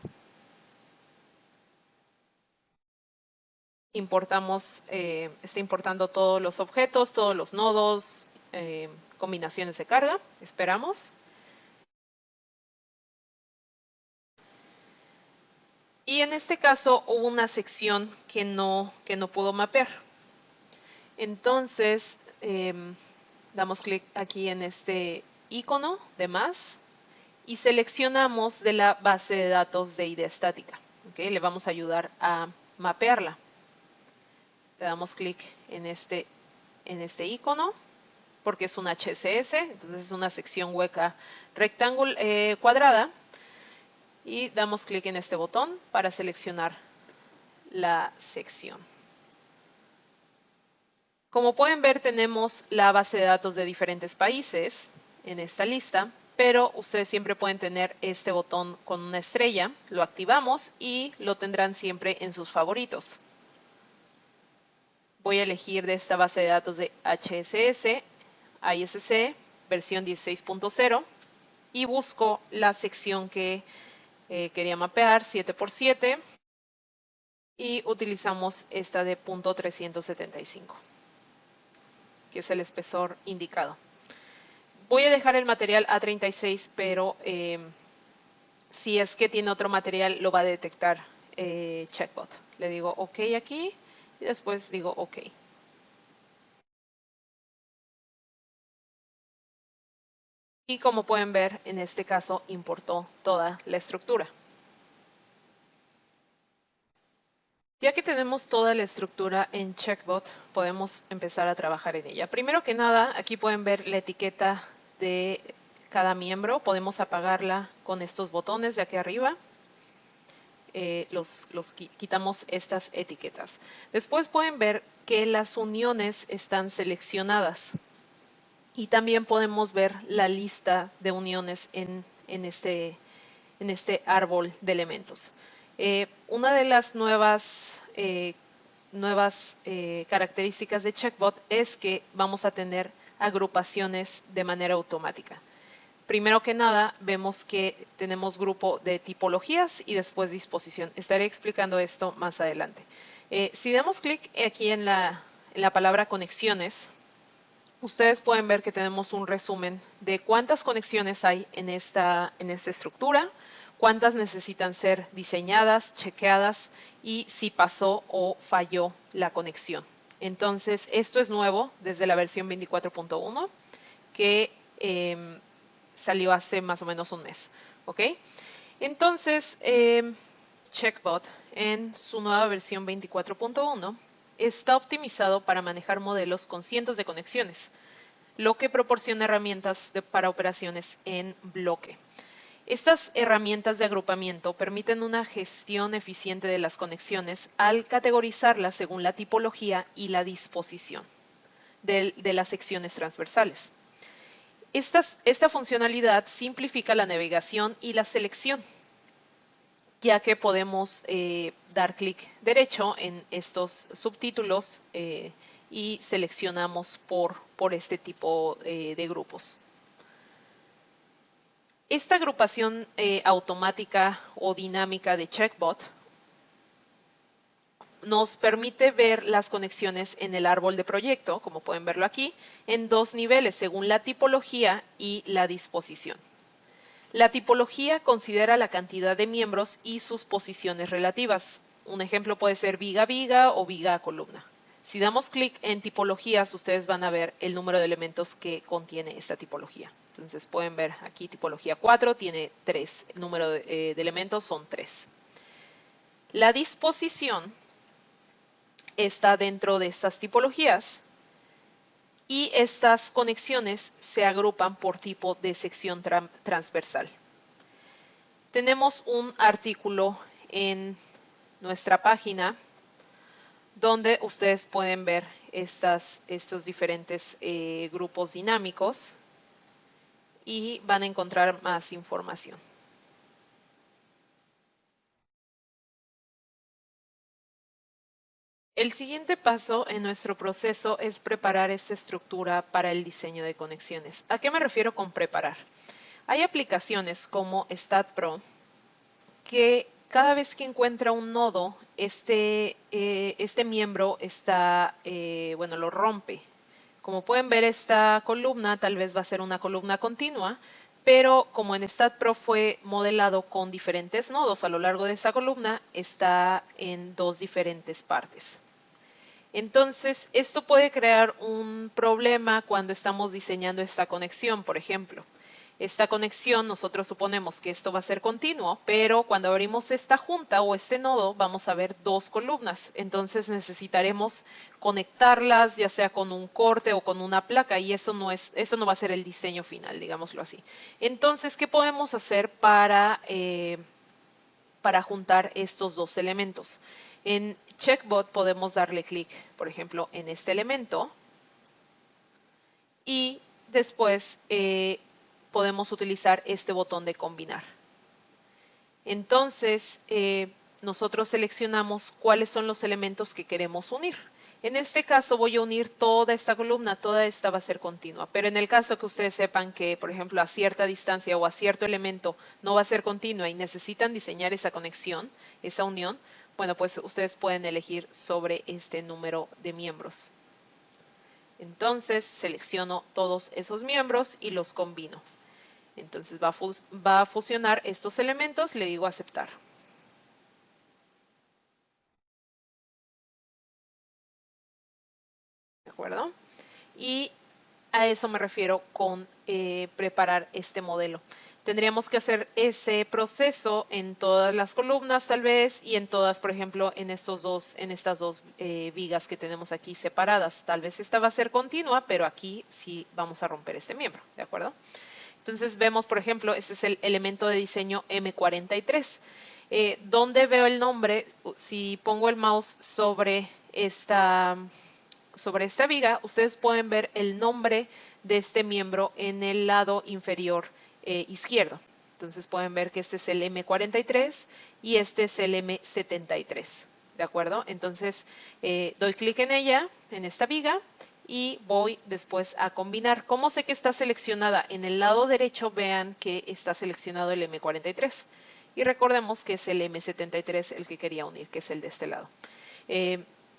Está importando todos los objetos, todos los nodos, combinaciones de carga. Esperamos. Y en este caso hubo una sección que no pudo mapear. Entonces, damos clic aquí en este icono de más y seleccionamos de la base de datos de IDEA estática. ¿Okay? Le vamos a ayudar a mapearla. Le damos clic en este icono porque es un HCS, entonces es una sección hueca cuadrada y damos clic en este botón para seleccionar la sección. Como pueden ver, tenemos la base de datos de diferentes países en esta lista, pero ustedes siempre pueden tener este botón con una estrella, lo activamos y lo tendrán siempre en sus favoritos. Voy a elegir de esta base de datos de HSS, ISC, versión 16.0 y busco la sección que quería mapear, 7x7, y utilizamos esta de .375, que es el espesor indicado. Voy a dejar el material A36, pero si es que tiene otro material, lo va a detectar Checkbot. Le digo OK aquí y después digo OK. Y como pueden ver, en este caso importó toda la estructura. Ya que tenemos toda la estructura en Checkbot, podemos empezar a trabajar en ella. Primero que nada, aquí pueden ver la etiqueta de cada miembro. Podemos apagarla con estos botones de aquí arriba. Quitamos estas etiquetas. Después pueden ver que las uniones están seleccionadas. Y también podemos ver la lista de uniones en este árbol de elementos. Una de las nuevas características de Checkbot es que vamos a tener agrupaciones de manera automática. Primero que nada, vemos que tenemos grupo de tipologías y después disposición. Estaré explicando esto más adelante. Si damos clic aquí en la palabra conexiones, ustedes pueden ver que tenemos un resumen de cuántas conexiones hay en esta estructura, cuántas necesitan ser diseñadas, chequeadas y si pasó o falló la conexión. Entonces, esto es nuevo desde la versión 24.1 que salió hace más o menos un mes. ¿Ok? Entonces, Checkbot en su nueva versión 24.1 está optimizado para manejar modelos con cientos de conexiones, lo que proporciona herramientas para operaciones en bloque. Estas herramientas de agrupamiento permiten una gestión eficiente de las conexiones al categorizarlas según la tipología y la disposición de las secciones transversales. Esta funcionalidad simplifica la navegación y la selección, ya que podemos dar clic derecho en estos subtítulos y seleccionamos por este tipo de grupos. Esta agrupación automática o dinámica de Checkbot nos permite ver las conexiones en el árbol de proyecto, como pueden verlo aquí, en dos niveles, según la tipología y la disposición. La tipología considera la cantidad de miembros y sus posiciones relativas. Un ejemplo puede ser viga a viga o viga a columna. Si damos clic en tipologías, ustedes van a ver el número de elementos que contiene esta tipología. Entonces pueden ver aquí tipología 4 tiene 3, el número de elementos son 3. La disposición está dentro de estas tipologías y estas conexiones se agrupan por tipo de sección transversal. Tenemos un artículo en nuestra página donde ustedes pueden ver estos diferentes grupos dinámicos y van a encontrar más información. El siguiente paso en nuestro proceso es preparar esta estructura para el diseño de conexiones. ¿A qué me refiero con preparar? Hay aplicaciones como StatPro que cada vez que encuentra un nodo, este miembro lo rompe. Como pueden ver, esta columna tal vez va a ser una columna continua, pero como en StatPro fue modelado con diferentes nodos a lo largo de esa columna, está en dos diferentes partes. Entonces, esto puede crear un problema cuando estamos diseñando esta conexión, por ejemplo. Esta conexión, nosotros suponemos que esto va a ser continuo, pero cuando abrimos esta junta o este nodo, vamos a ver dos columnas. Entonces necesitaremos conectarlas, ya sea con un corte o con una placa, y eso no va a ser el diseño final, digámoslo así. Entonces, ¿qué podemos hacer para juntar estos dos elementos? En Checkbot podemos darle clic, por ejemplo, en este elemento y después podemos utilizar este botón de combinar. Entonces, nosotros seleccionamos cuáles son los elementos que queremos unir. En este caso voy a unir toda esta columna, toda esta va a ser continua, pero en el caso que ustedes sepan que, por ejemplo, a cierta distancia o a cierto elemento no va a ser continua y necesitan diseñar esa conexión, esa unión, bueno, pues ustedes pueden elegir sobre este número de miembros. Entonces selecciono todos esos miembros y los combino. Entonces va a fusionar estos elementos, le digo aceptar. ¿De acuerdo? Y a eso me refiero con preparar este modelo. Tendríamos que hacer ese proceso en todas las columnas tal vez y en todas, por ejemplo, en estas dos vigas que tenemos aquí separadas. Tal vez esta va a ser continua, pero aquí sí vamos a romper este miembro, ¿de acuerdo? Entonces vemos, por ejemplo, este es el elemento de diseño M43. ¿Dónde veo el nombre? Si pongo el mouse sobre esta viga, ustedes pueden ver el nombre de este miembro en el lado inferior izquierdo. Entonces pueden ver que este es el M43 y este es el M73. ¿De acuerdo? Entonces doy clic en ella, en esta viga, y voy después a combinar. ¿Cómo sé que está seleccionada? En el lado derecho vean que está seleccionado el M43. Y recordemos que es el M73 el que quería unir, que es el de este lado.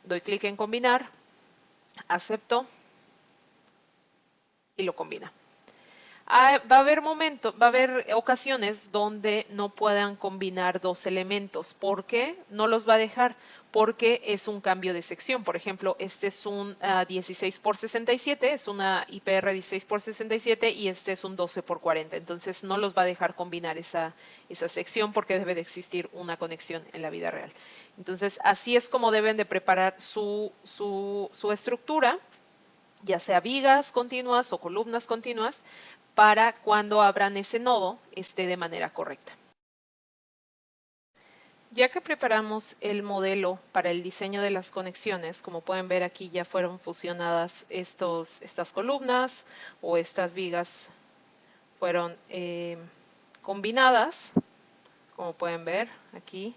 Doy clic en combinar, acepto y lo combina. Va a haber ocasiones donde no puedan combinar dos elementos. ¿Por qué? No los va a dejar porque es un cambio de sección. Por ejemplo, este es un 16 por 67, es una IPR 16 por 67 y este es un 12 por 40. Entonces no los va a dejar combinar esa sección porque debe de existir una conexión en la vida real. Entonces así es como deben de preparar su estructura, ya sea vigas continuas o columnas continuas, para cuando abran ese nodo esté de manera correcta. Ya que preparamos el modelo para el diseño de las conexiones, como pueden ver aquí ya fueron fusionadas estas columnas o estas vigas fueron combinadas, como pueden ver aquí.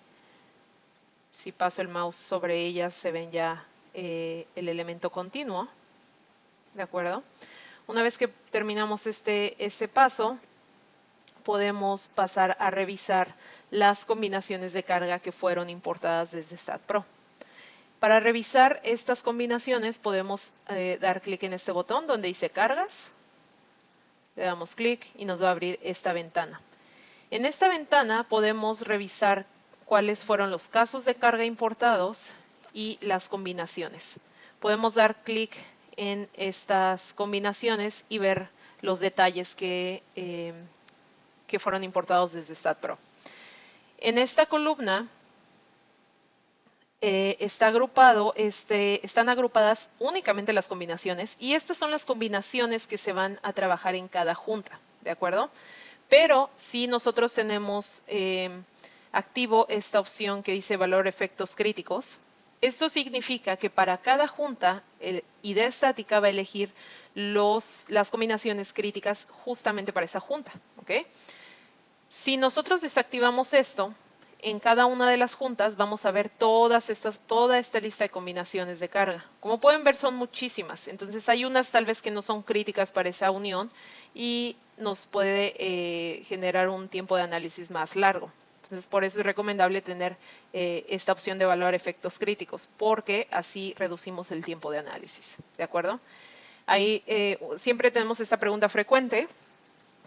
Si paso el mouse sobre ellas se ven ya el elemento continuo, ¿de acuerdo? Una vez que terminamos este paso, podemos pasar a revisar las combinaciones de carga que fueron importadas desde StatPro. Para revisar estas combinaciones podemos dar clic en este botón donde dice cargas. Le damos clic y nos va a abrir esta ventana. En esta ventana podemos revisar cuáles fueron los casos de carga importados y las combinaciones. Podemos dar clic en estas combinaciones y ver los detalles que fueron importados desde StatPro. En esta columna están agrupadas únicamente las combinaciones y estas son las combinaciones que se van a trabajar en cada junta, ¿de acuerdo? Pero si nosotros tenemos activo esta opción que dice valor efectos críticos, esto significa que para cada junta IDEA estática va a elegir las combinaciones críticas justamente para esa junta, ¿ok? Si nosotros desactivamos esto, en cada una de las juntas vamos a ver toda esta lista de combinaciones de carga. Como pueden ver son muchísimas, entonces hay unas tal vez que no son críticas para esa unión y nos puede generar un tiempo de análisis más largo. Entonces por eso es recomendable tener esta opción de evaluar efectos críticos, porque así reducimos el tiempo de análisis, ¿de acuerdo? Ahí siempre tenemos esta pregunta frecuente,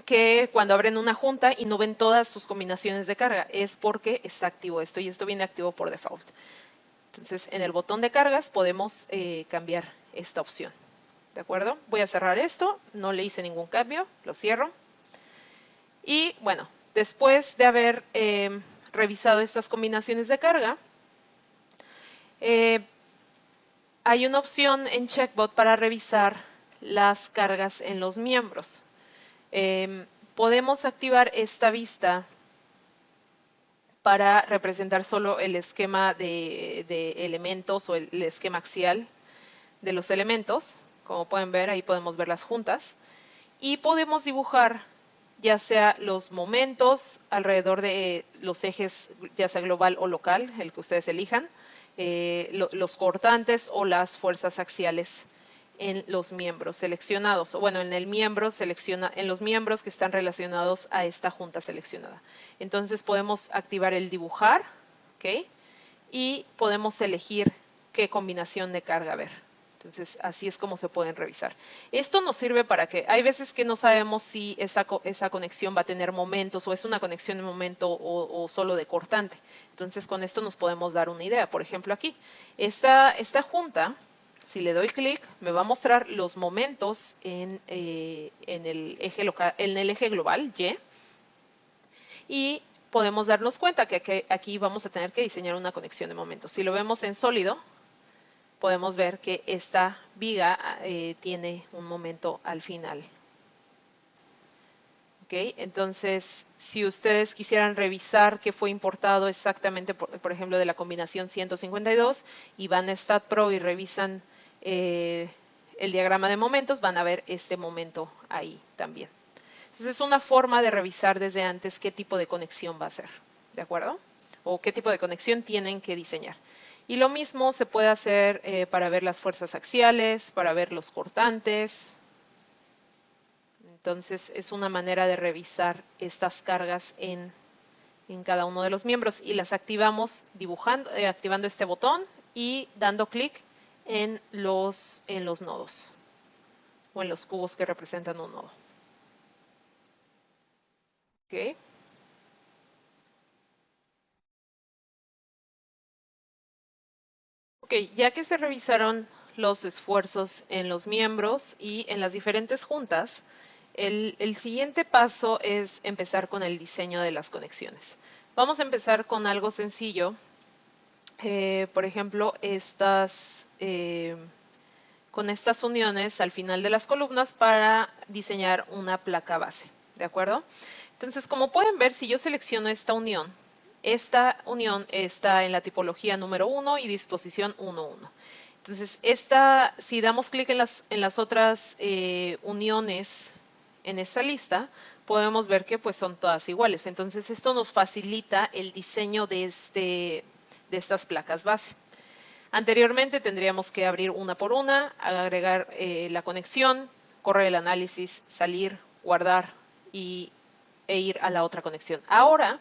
que cuando abren una junta y no ven todas sus combinaciones de carga, es porque está activo esto y esto viene activo por default. Entonces, en el botón de cargas podemos cambiar esta opción. ¿De acuerdo? Voy a cerrar esto, no le hice ningún cambio, lo cierro. Y bueno, después de haber revisado estas combinaciones de carga, hay una opción en Checkbot para revisar las cargas en los miembros. Podemos activar esta vista para representar solo el esquema de elementos o el esquema axial de los elementos. Como pueden ver, ahí podemos ver las juntas. Y podemos dibujar ya sea los momentos alrededor de los ejes, ya sea global o local, el que ustedes elijan, los cortantes o las fuerzas axiales en los miembros seleccionados, o bueno, en el miembro en los miembros que están relacionados a esta junta seleccionada. Entonces podemos activar el dibujar, ¿ok? Y podemos elegir qué combinación de carga ver. Entonces, así es como se pueden revisar. Esto nos sirve para que hay veces que no sabemos si esa conexión va a tener momentos o es una conexión de momento o solo de cortante. Entonces, con esto nos podemos dar una idea. Por ejemplo, aquí, esta junta, si le doy clic, me va a mostrar los momentos en el eje local, en el eje global, Y, y podemos darnos cuenta que aquí vamos a tener que diseñar una conexión de momentos. Si lo vemos en sólido, podemos ver que esta viga tiene un momento al final. ¿Okay? Entonces, si ustedes quisieran revisar qué fue importado exactamente, por ejemplo, de la combinación 152, y van a StatPro y revisan el diagrama de momentos, van a ver este momento ahí también. Entonces, es una forma de revisar desde antes qué tipo de conexión va a ser, ¿de acuerdo? O qué tipo de conexión tienen que diseñar. Y lo mismo se puede hacer para ver las fuerzas axiales, para ver los cortantes. Entonces, es una manera de revisar estas cargas en cada uno de los miembros. Y las activamos activando este botón y dando clic en los nodos o en los cubos que representan un nodo. ¿Okay? Ok, ya que se revisaron los esfuerzos en los miembros y en las diferentes juntas, el siguiente paso es empezar con el diseño de las conexiones. Vamos a empezar con algo sencillo. Por ejemplo, con estas uniones al final de las columnas para diseñar una placa base. ¿De acuerdo? Entonces, como pueden ver, si yo selecciono esta unión está en la tipología número 1 y disposición 1.1. Entonces, si damos clic en las otras uniones en esta lista, podemos ver que pues son todas iguales. Entonces, esto nos facilita el diseño de estas placas base. Anteriormente tendríamos que abrir una por una, agregar la conexión, correr el análisis, salir, guardar e ir a la otra conexión. Ahora,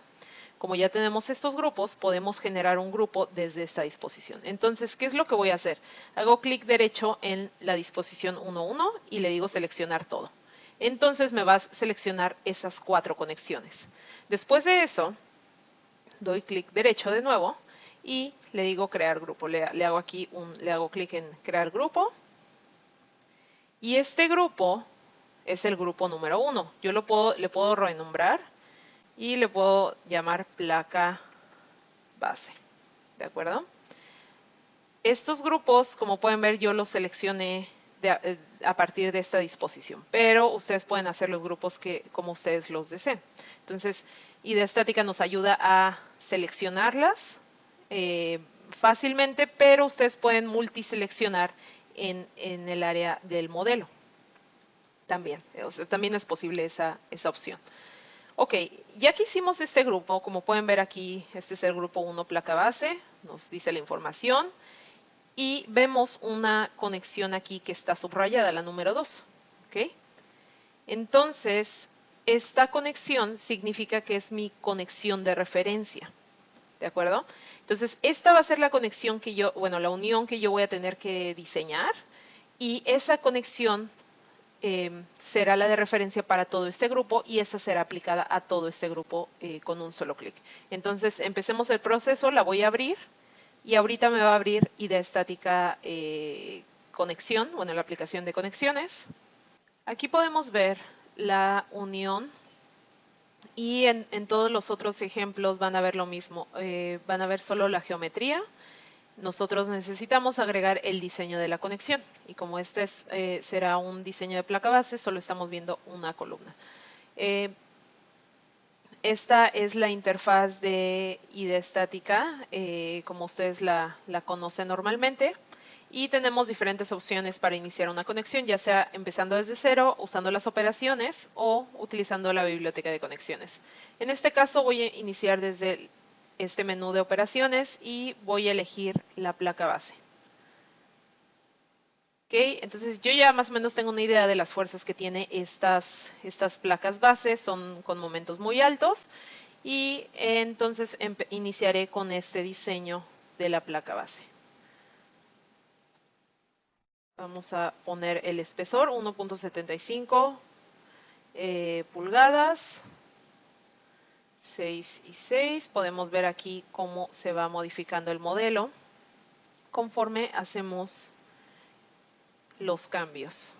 como ya tenemos estos grupos, podemos generar un grupo desde esta disposición. Entonces, ¿qué es lo que voy a hacer? Hago clic derecho en la disposición 1.1 y le digo seleccionar todo. Entonces me va a seleccionar esas 4 conexiones. Después de eso, doy clic derecho de nuevo y le digo crear grupo. Le hago clic en crear grupo. Y este grupo es el grupo número 1. Yo le puedo renombrar y le puedo llamar placa base. ¿De acuerdo? Estos grupos, como pueden ver, yo los seleccioné a partir de esta disposición, pero ustedes pueden hacer los grupos como ustedes los deseen. Entonces, IDEA estática nos ayuda a seleccionarlas fácilmente, pero ustedes pueden multiseleccionar en el área del modelo. También, o sea, también es posible esa opción. Ok, ya que hicimos este grupo, como pueden ver aquí, este es el grupo 1 placa base, nos dice la información y vemos una conexión aquí que está subrayada, la número 2. ¿Ok? Entonces, esta conexión significa que es mi conexión de referencia. ¿De acuerdo? Entonces, esta va a ser la conexión la unión que yo voy a tener que diseñar y esa conexión será la de referencia para todo este grupo y esa será aplicada a todo este grupo con un solo clic. Entonces, empecemos el proceso, la voy a abrir y ahorita me va a abrir IDEA estática conexión, bueno, la aplicación de conexiones. Aquí podemos ver la unión y en todos los otros ejemplos van a ver lo mismo, van a ver solo la geometría. Nosotros necesitamos agregar el diseño de la conexión y como este será un diseño de placa base, solo estamos viendo una columna. esta es la interfaz de ID estática, como ustedes la conocen normalmente. Y tenemos diferentes opciones para iniciar una conexión, ya sea empezando desde cero, usando las operaciones o utilizando la biblioteca de conexiones. En este caso voy a iniciar desde este menú de operaciones y voy a elegir la placa base. Okay, entonces yo ya más o menos tengo una idea de las fuerzas que tiene estas placas base, son con momentos muy altos y entonces iniciaré con este diseño de la placa base. Vamos a poner el espesor 1.75 pulgadas, 6 y 6. Podemos ver aquí cómo se va modificando el modelo conforme hacemos los cambios.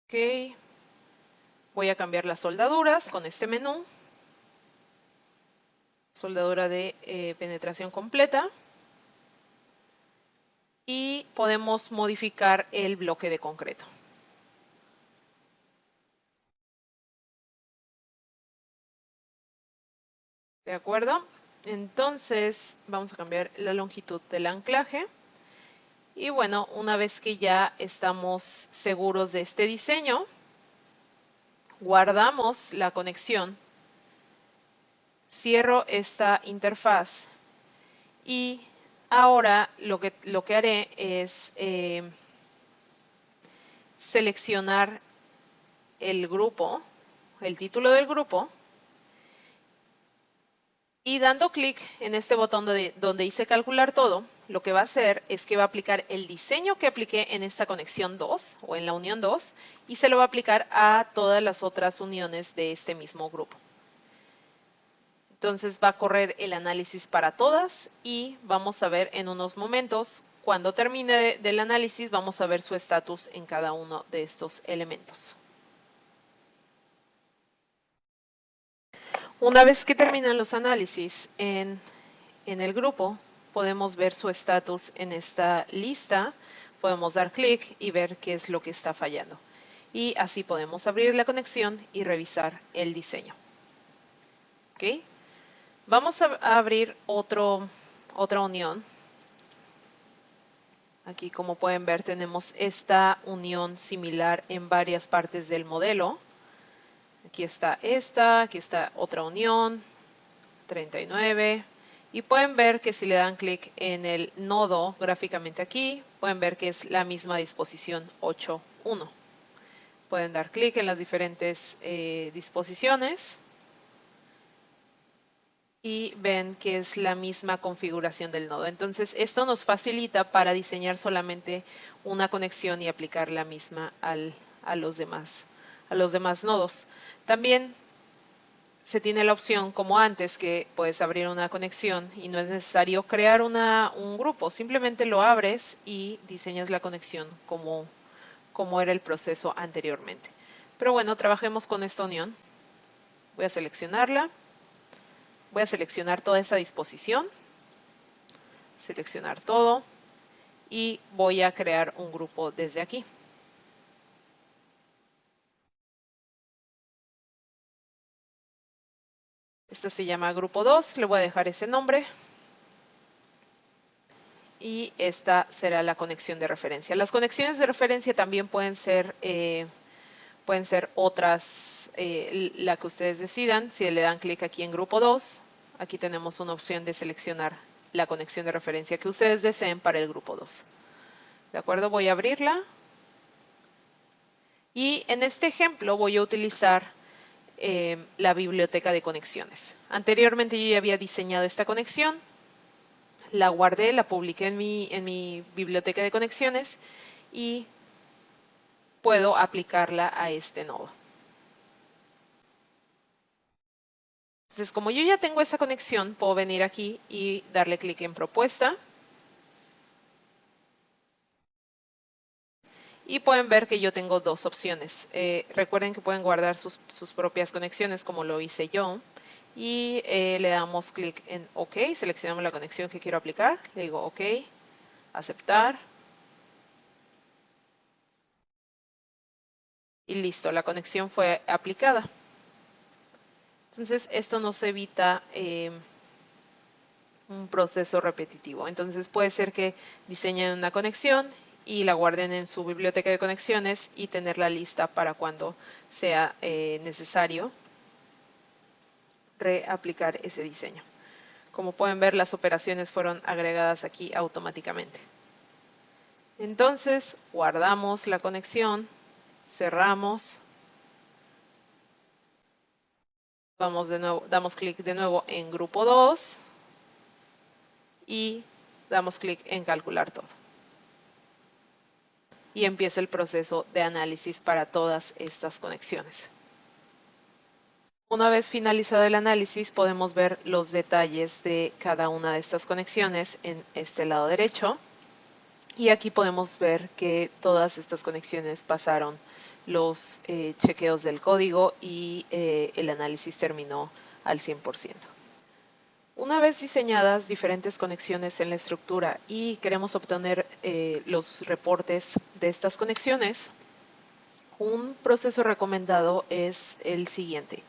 Ok, voy a cambiar las soldaduras con este menú. Soldadura de penetración completa. Y podemos modificar el bloque de concreto. ¿De acuerdo? Entonces vamos a cambiar la longitud del anclaje. Y bueno, una vez que ya estamos seguros de este diseño, guardamos la conexión, cierro esta interfaz y ahora lo que haré es seleccionar el grupo, el título del grupo, y dando clic en este botón donde dice calcular todo, lo que va a hacer es que va a aplicar el diseño que apliqué en esta conexión 2 o en la unión 2 y se lo va a aplicar a todas las otras uniones de este mismo grupo. Entonces va a correr el análisis para todas y vamos a ver en unos momentos, cuando termine del análisis, vamos a ver su estatus en cada uno de estos elementos. Una vez que terminan los análisis en el grupo, podemos ver su estatus en esta lista. Podemos dar clic y ver qué es lo que está fallando. Y así podemos abrir la conexión y revisar el diseño. ¿Okay? Vamos a abrir otra unión. Aquí, como pueden ver, tenemos esta unión similar en varias partes del modelo. Aquí está esta, aquí está otra unión, 39. Y pueden ver que si le dan clic en el nodo gráficamente aquí, pueden ver que es la misma disposición 8.1. Pueden dar clic en las diferentes disposiciones y ven que es la misma configuración del nodo. Entonces, esto nos facilita para diseñar solamente una conexión y aplicar la misma a los demás nodos. También se tiene la opción, como antes, que puedes abrir una conexión y no es necesario crear un grupo. Simplemente lo abres y diseñas la conexión como era el proceso anteriormente. Pero bueno, trabajemos con esta unión. Voy a seleccionarla. Voy a seleccionar toda esa disposición. Seleccionar todo. Y voy a crear un grupo desde aquí. Este se llama grupo 2. Le voy a dejar ese nombre. Y esta será la conexión de referencia. Las conexiones de referencia también pueden ser otras, la que ustedes decidan. Si le dan clic aquí en grupo 2, aquí tenemos una opción de seleccionar la conexión de referencia que ustedes deseen para el grupo 2. ¿De acuerdo? Voy a abrirla. Y en este ejemplo voy a utilizar la biblioteca de conexiones. Anteriormente yo ya había diseñado esta conexión. La guardé, la publiqué en mi biblioteca de conexiones y puedo aplicarla a este nodo. Entonces, como yo ya tengo esa conexión, puedo venir aquí y darle clic en propuesta. Y pueden ver que yo tengo dos opciones. Recuerden que pueden guardar sus propias conexiones como lo hice yo. Y le damos clic en OK, seleccionamos la conexión que quiero aplicar. Le digo OK, aceptar. Y listo, la conexión fue aplicada. Entonces, esto nos evita un proceso repetitivo. Entonces, puede ser que diseñen una conexión y la guarden en su biblioteca de conexiones y tenerla lista para cuando sea necesario reaplicar ese diseño. Como pueden ver, las operaciones fueron agregadas aquí automáticamente. Entonces, guardamos la conexión, cerramos, vamos de nuevo, damos clic de nuevo en grupo 2 y damos clic en calcular todo. Y empieza el proceso de análisis para todas estas conexiones. Una vez finalizado el análisis, podemos ver los detalles de cada una de estas conexiones en este lado derecho. Y aquí podemos ver que todas estas conexiones pasaron los chequeos del código y el análisis terminó al 100%. Una vez diseñadas diferentes conexiones en la estructura y queremos obtener los reportes de estas conexiones, un proceso recomendado es el siguiente.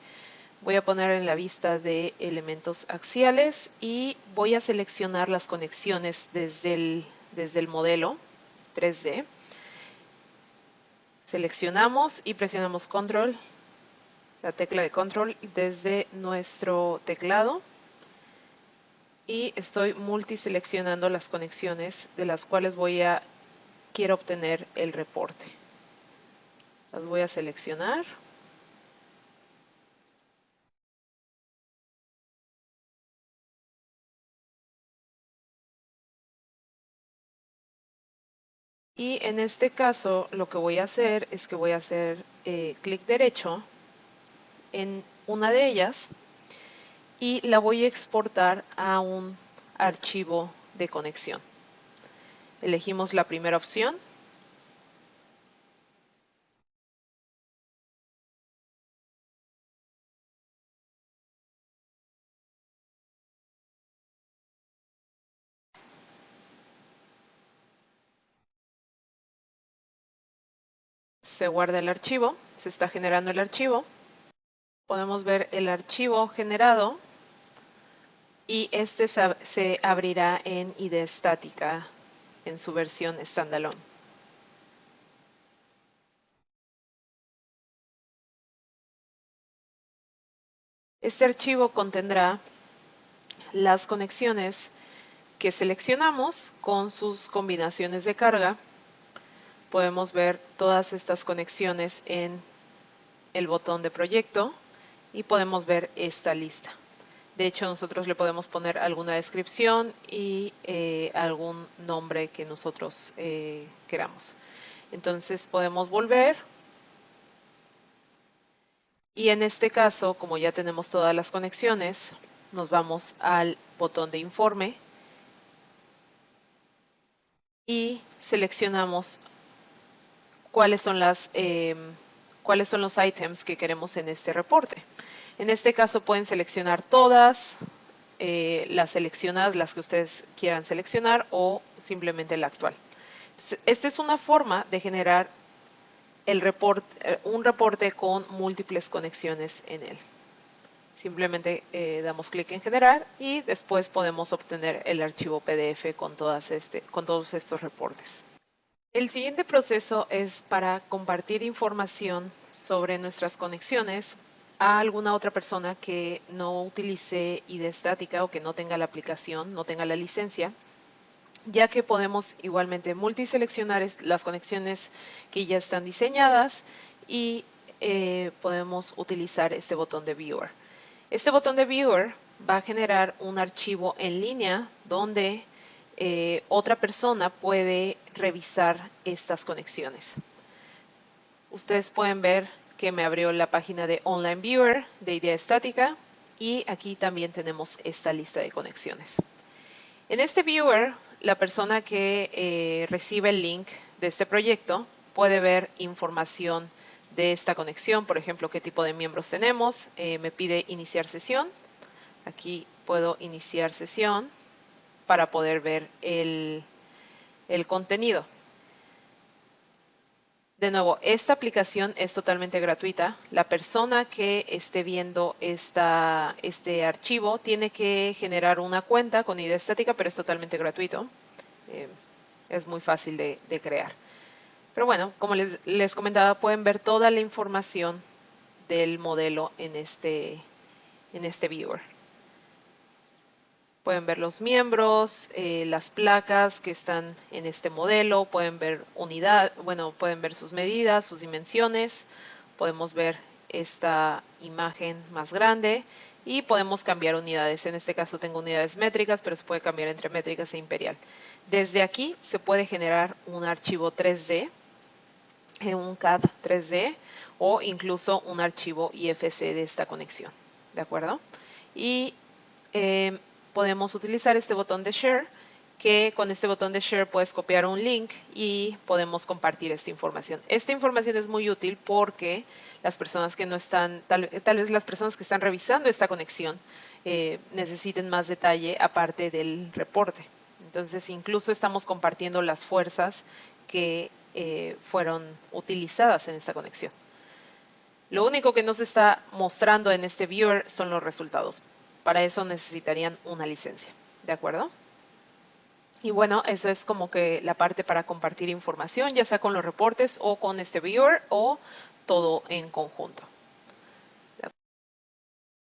Voy a poner en la vista de elementos axiales y voy a seleccionar las conexiones desde el modelo 3D. Seleccionamos y presionamos Control, la tecla de Control desde nuestro teclado y estoy multiseleccionando las conexiones de las cuales quiero obtener el reporte. Las voy a seleccionar. Y en este caso lo que voy a hacer es que voy a hacer clic derecho en una de ellas y la voy a exportar a un archivo de conexión. Elegimos la primera opción. Se guarda el archivo, se está generando el archivo. Podemos ver el archivo generado y este se abrirá en IDE estática en su versión standalone. Este archivo contendrá las conexiones que seleccionamos con sus combinaciones de carga. Podemos ver todas estas conexiones en el botón de proyecto y podemos ver esta lista. De hecho, nosotros le podemos poner alguna descripción y algún nombre que nosotros queramos. Entonces podemos volver y en este caso, como ya tenemos todas las conexiones, nos vamos al botón de informe y seleccionamos cuáles son cuáles son los ítems que queremos en este reporte. En este caso pueden seleccionar todas, las seleccionadas, las que ustedes quieran seleccionar o simplemente la actual. Entonces, esta es una forma de generar un reporte con múltiples conexiones en él. Simplemente damos clic en generar y después podemos obtener el archivo PDF con todos estos reportes. El siguiente proceso es para compartir información sobre nuestras conexiones a alguna otra persona que no utilice IDE estática o que no tenga la aplicación, no tenga la licencia, ya que podemos igualmente multiseleccionar las conexiones que ya están diseñadas y podemos utilizar este botón de Viewer. Este botón de Viewer va a generar un archivo en línea donde otra persona puede revisar estas conexiones. Ustedes pueden ver que me abrió la página de Online Viewer de IDE estática y aquí también tenemos esta lista de conexiones. En este Viewer, la persona que recibe el link de este proyecto puede ver información de esta conexión, por ejemplo, qué tipo de miembros tenemos. Me pide iniciar sesión. Aquí puedo iniciar sesión para poder ver el contenido. De nuevo, esta aplicación es totalmente gratuita. La persona que esté viendo este archivo tiene que generar una cuenta con ID estática, pero es totalmente gratuito. Eh, es muy fácil de crear. Pero bueno, como les comentaba, pueden ver toda la información del modelo en este viewer. Pueden ver los miembros, las placas que están en este modelo, pueden ver pueden ver sus medidas, sus dimensiones, podemos ver esta imagen más grande y podemos cambiar unidades. En este caso tengo unidades métricas, pero se puede cambiar entre métricas e imperial. Desde aquí se puede generar un archivo 3D, un CAD 3D o incluso un archivo IFC de esta conexión. ¿De acuerdo? Y eh, podemos utilizar este botón de Share, que con este botón de Share puedes copiar un link y podemos compartir esta información. Esta información es muy útil porque las personas que no están, tal vez las personas que están revisando esta conexión necesiten más detalle aparte del reporte. Entonces, incluso estamos compartiendo las fuerzas que fueron utilizadas en esta conexión. Lo único que nos está mostrando en este viewer son los resultados. Para eso necesitarían una licencia, ¿de acuerdo? Y bueno, esa es como que la parte para compartir información, ya sea con los reportes o con este viewer o todo en conjunto.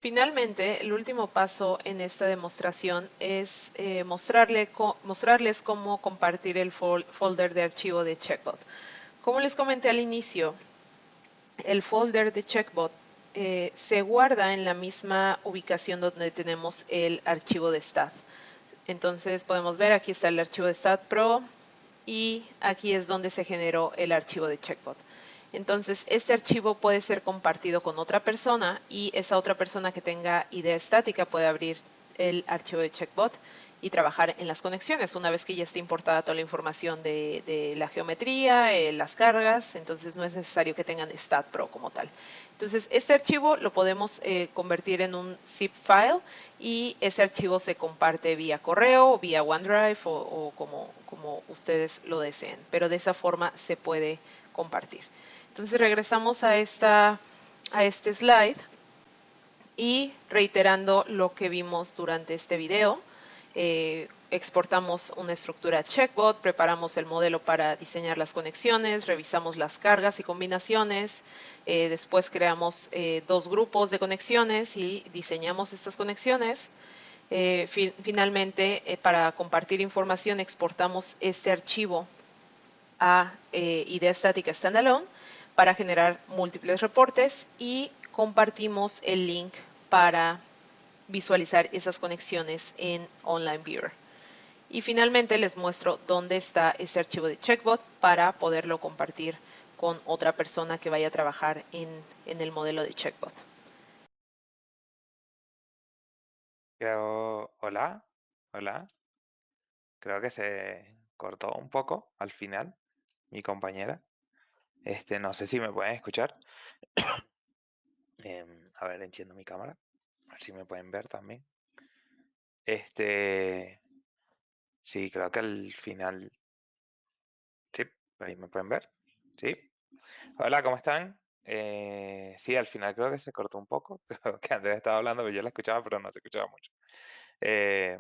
Finalmente, el último paso en esta demostración es mostrarles cómo compartir el folder de archivo de Checkbot. Como les comenté al inicio, el folder de Checkbot se guarda en la misma ubicación donde tenemos el archivo de stat. Entonces podemos ver, aquí está el archivo de stat pro y aquí es donde se generó el archivo de Checkbot. Entonces este archivo puede ser compartido con otra persona y esa otra persona que tenga idea estática puede abrir el archivo de Checkbot y trabajar en las conexiones una vez que ya esté importada toda la información de la geometría, las cargas, entonces no es necesario que tengan StatPro como tal. Entonces este archivo lo podemos convertir en un zip file y ese archivo se comparte vía correo, vía OneDrive o como ustedes lo deseen, pero de esa forma se puede compartir. Entonces regresamos a este slide y reiterando lo que vimos durante este video, exportamos una estructura checkbot, preparamos el modelo para diseñar las conexiones, revisamos las cargas y combinaciones, después creamos dos grupos de conexiones y diseñamos estas conexiones. Finalmente, para compartir información, exportamos este archivo a idea estática standalone para generar múltiples reportes y compartimos el link para visualizar esas conexiones en Online Viewer. Y finalmente les muestro dónde está ese archivo de Checkbot para poderlo compartir con otra persona que vaya a trabajar en el modelo de Checkbot. Hola, hola. Creo que se cortó un poco al final, mi compañera. No sé si me pueden escuchar. A ver, enciendo mi cámara. A ver si me pueden ver también. Sí, creo que al final. Sí, ahí me pueden ver. Sí. Hola, ¿cómo están? Sí, al final creo que se cortó un poco. Creo que Andrés estaba hablando, pero yo la escuchaba, pero no se escuchaba mucho. Eh,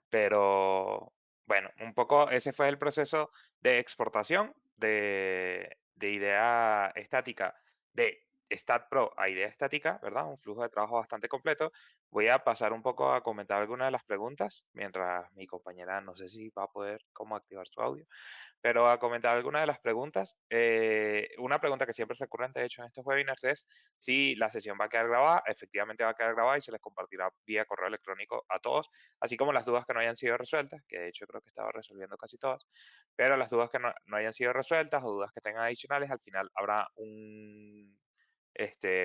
Pero bueno, un poco ese fue el proceso de exportación de idea estática de StatPro a idea estática, ¿verdad? Un flujo de trabajo bastante completo. Voy a pasar un poco a comentar algunas de las preguntas, mientras mi compañera no sé si va a poder cómo activar su audio. Pero a comentar algunas de las preguntas. Una pregunta que siempre es recurrente, de hecho, en estos webinars es si la sesión va a quedar grabada. Efectivamente va a quedar grabada y se les compartirá vía correo electrónico a todos, así como las dudas que no hayan sido resueltas, que de hecho creo que estaba resolviendo casi todas, pero las dudas que no hayan sido resueltas o dudas que tengan adicionales, al final habrá un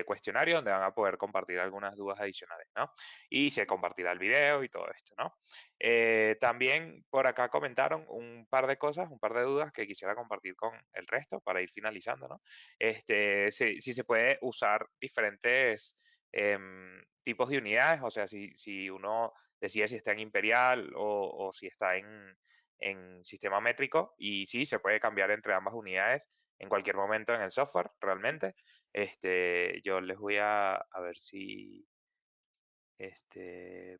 cuestionario donde van a poder compartir algunas dudas adicionales, ¿no? Y se compartirá el video y todo esto, ¿no? También por acá comentaron un par de cosas, un par de dudas que quisiera compartir con el resto para ir finalizando, ¿no? Si se puede usar diferentes tipos de unidades, o sea, si uno decide si está en imperial o si está en sistema métrico, y sí, se puede cambiar entre ambas unidades en cualquier momento en el software, realmente. Yo les voy a ver si este,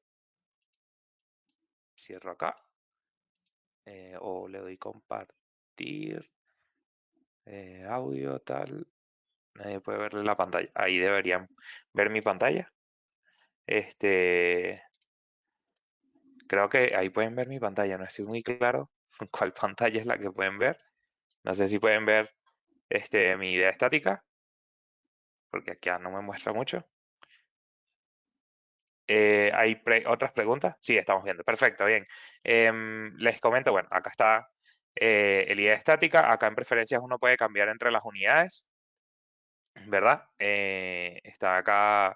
cierro acá o le doy compartir audio, tal. Nadie puede ver la pantalla. Ahí deberían ver mi pantalla. Este, Creo que ahí pueden ver mi pantalla. No estoy muy claro cuál pantalla es la que pueden ver. No sé si pueden ver mi idea estática, porque aquí no me muestra mucho. ¿Hay otras preguntas? Sí, estamos viendo. Perfecto, bien. Les comento, bueno, acá está el idea estática. Acá en preferencias uno puede cambiar entre las unidades, ¿verdad? Está acá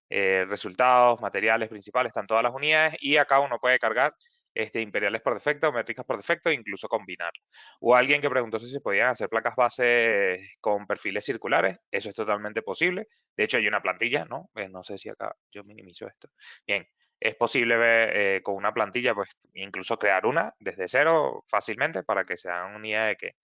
resultados, materiales principales, están todas las unidades y acá uno puede cargar imperiales por defecto, métricas por defecto, incluso combinar. Hubo alguien que preguntó si se podían hacer placas base con perfiles circulares. Eso es totalmente posible. De hecho, hay una plantilla, ¿no? No sé si acá yo minimizo esto. Bien, es posible ver con una plantilla, pues incluso crear una desde cero fácilmente para que se hagan una idea de que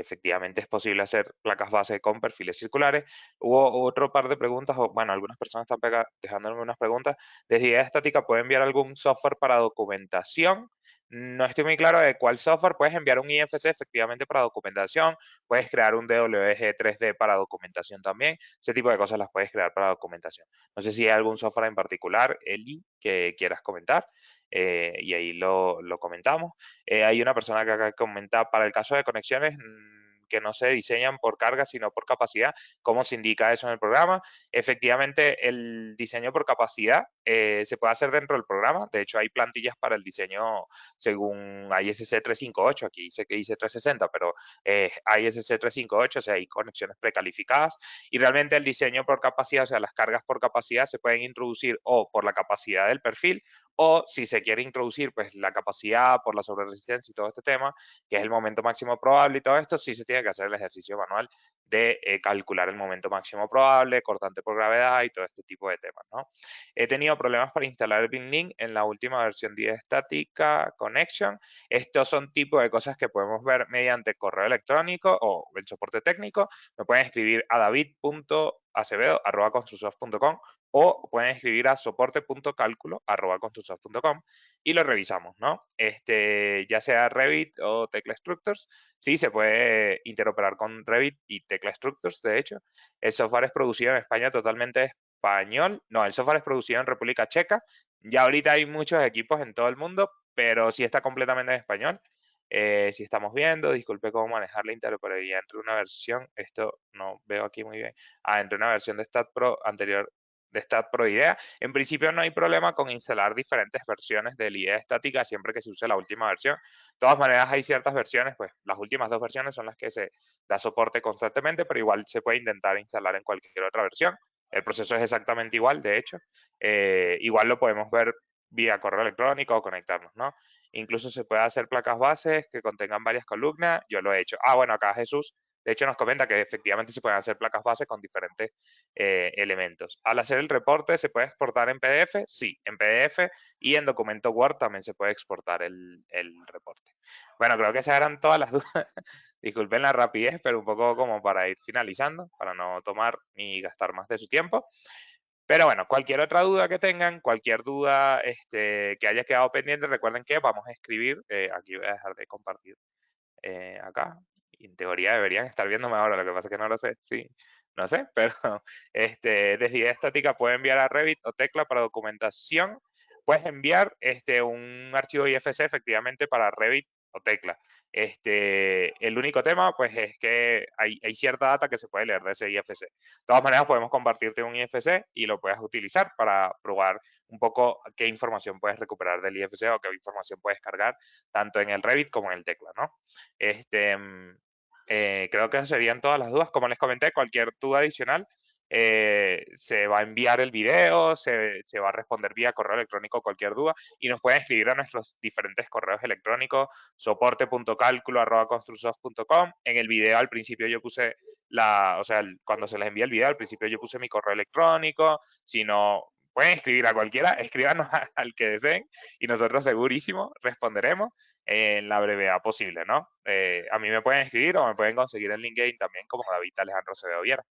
efectivamente es posible hacer placas base con perfiles circulares. Hubo otro par de preguntas, o bueno, algunas personas están dejándome unas preguntas. Desde idea estática, ¿puede enviar algún software para documentación? No estoy muy claro de cuál software. Puedes enviar un IFC efectivamente para documentación, puedes crear un DWG 3D para documentación también. Ese tipo de cosas las puedes crear para documentación. No sé si hay algún software en particular, Eli, que quieras comentar, y ahí lo comentamos. Hay una persona que acá comenta, para el caso de conexiones que no se diseñan por carga, sino por capacidad, ¿cómo se indica eso en el programa? Efectivamente, el diseño por capacidad se puede hacer dentro del programa. De hecho, hay plantillas para el diseño según ISC 358. Aquí dice que dice 360, pero ISC 358, o sea, hay conexiones precalificadas. Y realmente el diseño por capacidad, o sea, las cargas por capacidad se pueden introducir o por la capacidad del perfil, o si se quiere introducir pues la capacidad por la sobreresistencia y todo este tema, que es el momento máximo probable y todo esto, sí se tiene que hacer el ejercicio manual de calcular el momento máximo probable, cortante por gravedad y todo este tipo de temas, ¿no? He tenido problemas para instalar el BinLink en la última versión de Statica Connection. Estos son tipos de cosas que podemos ver mediante correo electrónico o el soporte técnico. Me pueden escribir a david.acevedo@construsoft.com o pueden escribir a soporte.cálculo@construsoft.com y lo revisamos, ¿no? Ya sea Revit o Tecla Structures, sí se puede interoperar con Revit y Tecla Structures, de hecho. El software es producido en España totalmente español. No, el software es producido en República Checa. Ya ahorita hay muchos equipos en todo el mundo, pero sí está completamente en español. Si estamos viendo, disculpe cómo manejar la interoperabilidad entre una versión, esto no veo aquí muy bien, entre una versión de StatPro anterior de StatPro IDEA. En principio no hay problema con instalar diferentes versiones de la IDEA estática siempre que se use la última versión. De todas maneras hay ciertas versiones, pues las últimas dos versiones son las que se da soporte constantemente, pero igual se puede intentar instalar en cualquier otra versión. El proceso es exactamente igual, de hecho. Igual lo podemos ver vía correo electrónico o conectarnos, ¿no? Incluso se puede hacer placas bases que contengan varias columnas. Yo lo he hecho. Bueno, acá Jesús, de hecho, nos comenta que efectivamente se pueden hacer placas bases con diferentes elementos. Al hacer el reporte, ¿se puede exportar en PDF? Sí, en PDF y en documento Word también se puede exportar el reporte. Bueno, creo que esas eran todas las dudas. Disculpen la rapidez, pero un poco como para ir finalizando, para no tomar ni gastar más de su tiempo. Pero bueno, cualquier otra duda que tengan, cualquier duda que haya quedado pendiente, recuerden que vamos a escribir, aquí voy a dejar de compartir acá, y en teoría deberían estar viéndome ahora, lo que pasa es que no lo sé, sí, no sé, pero desde idea estática puede enviar a Revit o Tecla para documentación, puedes enviar un archivo IFC efectivamente para Revit o Tecla. El único tema, pues, es que hay cierta data que se puede leer de ese IFC. De todas maneras, podemos compartirte un IFC y lo puedes utilizar para probar un poco qué información puedes recuperar del IFC o qué información puedes cargar tanto en el Revit como en el Tecla, ¿no? Este, mm, Creo que esas serían todas las dudas. Como les comenté, cualquier duda adicional se va a enviar el video, se va a responder vía correo electrónico cualquier duda y nos pueden escribir a nuestros diferentes correos electrónicos, soporte.calculo@construsoft.com. En el video al principio yo puse o sea, cuando se les envía el video, al principio yo puse mi correo electrónico. Si no, pueden escribir a cualquiera, escríbanos al que deseen y nosotros segurísimo responderemos. en la brevedad posible, ¿no? A mí me pueden escribir o me pueden conseguir en LinkedIn también como David Alejandro Acevedo Viera.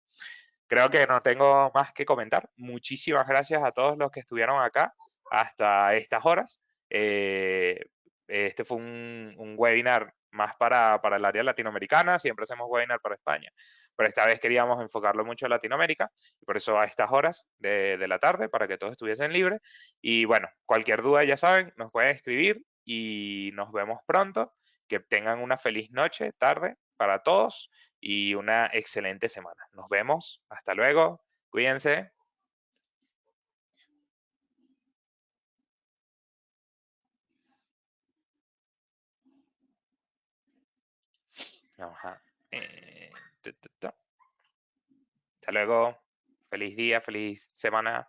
Creo que no tengo más que comentar. Muchísimas gracias a todos los que estuvieron acá hasta estas horas. Eh, este fue un webinar más para el área latinoamericana, siempre hacemos webinar para España, pero esta vez queríamos enfocarlo mucho en Latinoamérica, y por eso a estas horas de la tarde, para que todos estuviesen libres. Y bueno, cualquier duda ya saben, nos pueden escribir y nos vemos pronto. Que tengan una feliz noche, tarde para todos y una excelente semana. Nos vemos. Hasta luego. Cuídense. Ajá. Tu, tu, tu. Hasta luego. Feliz día, feliz semana.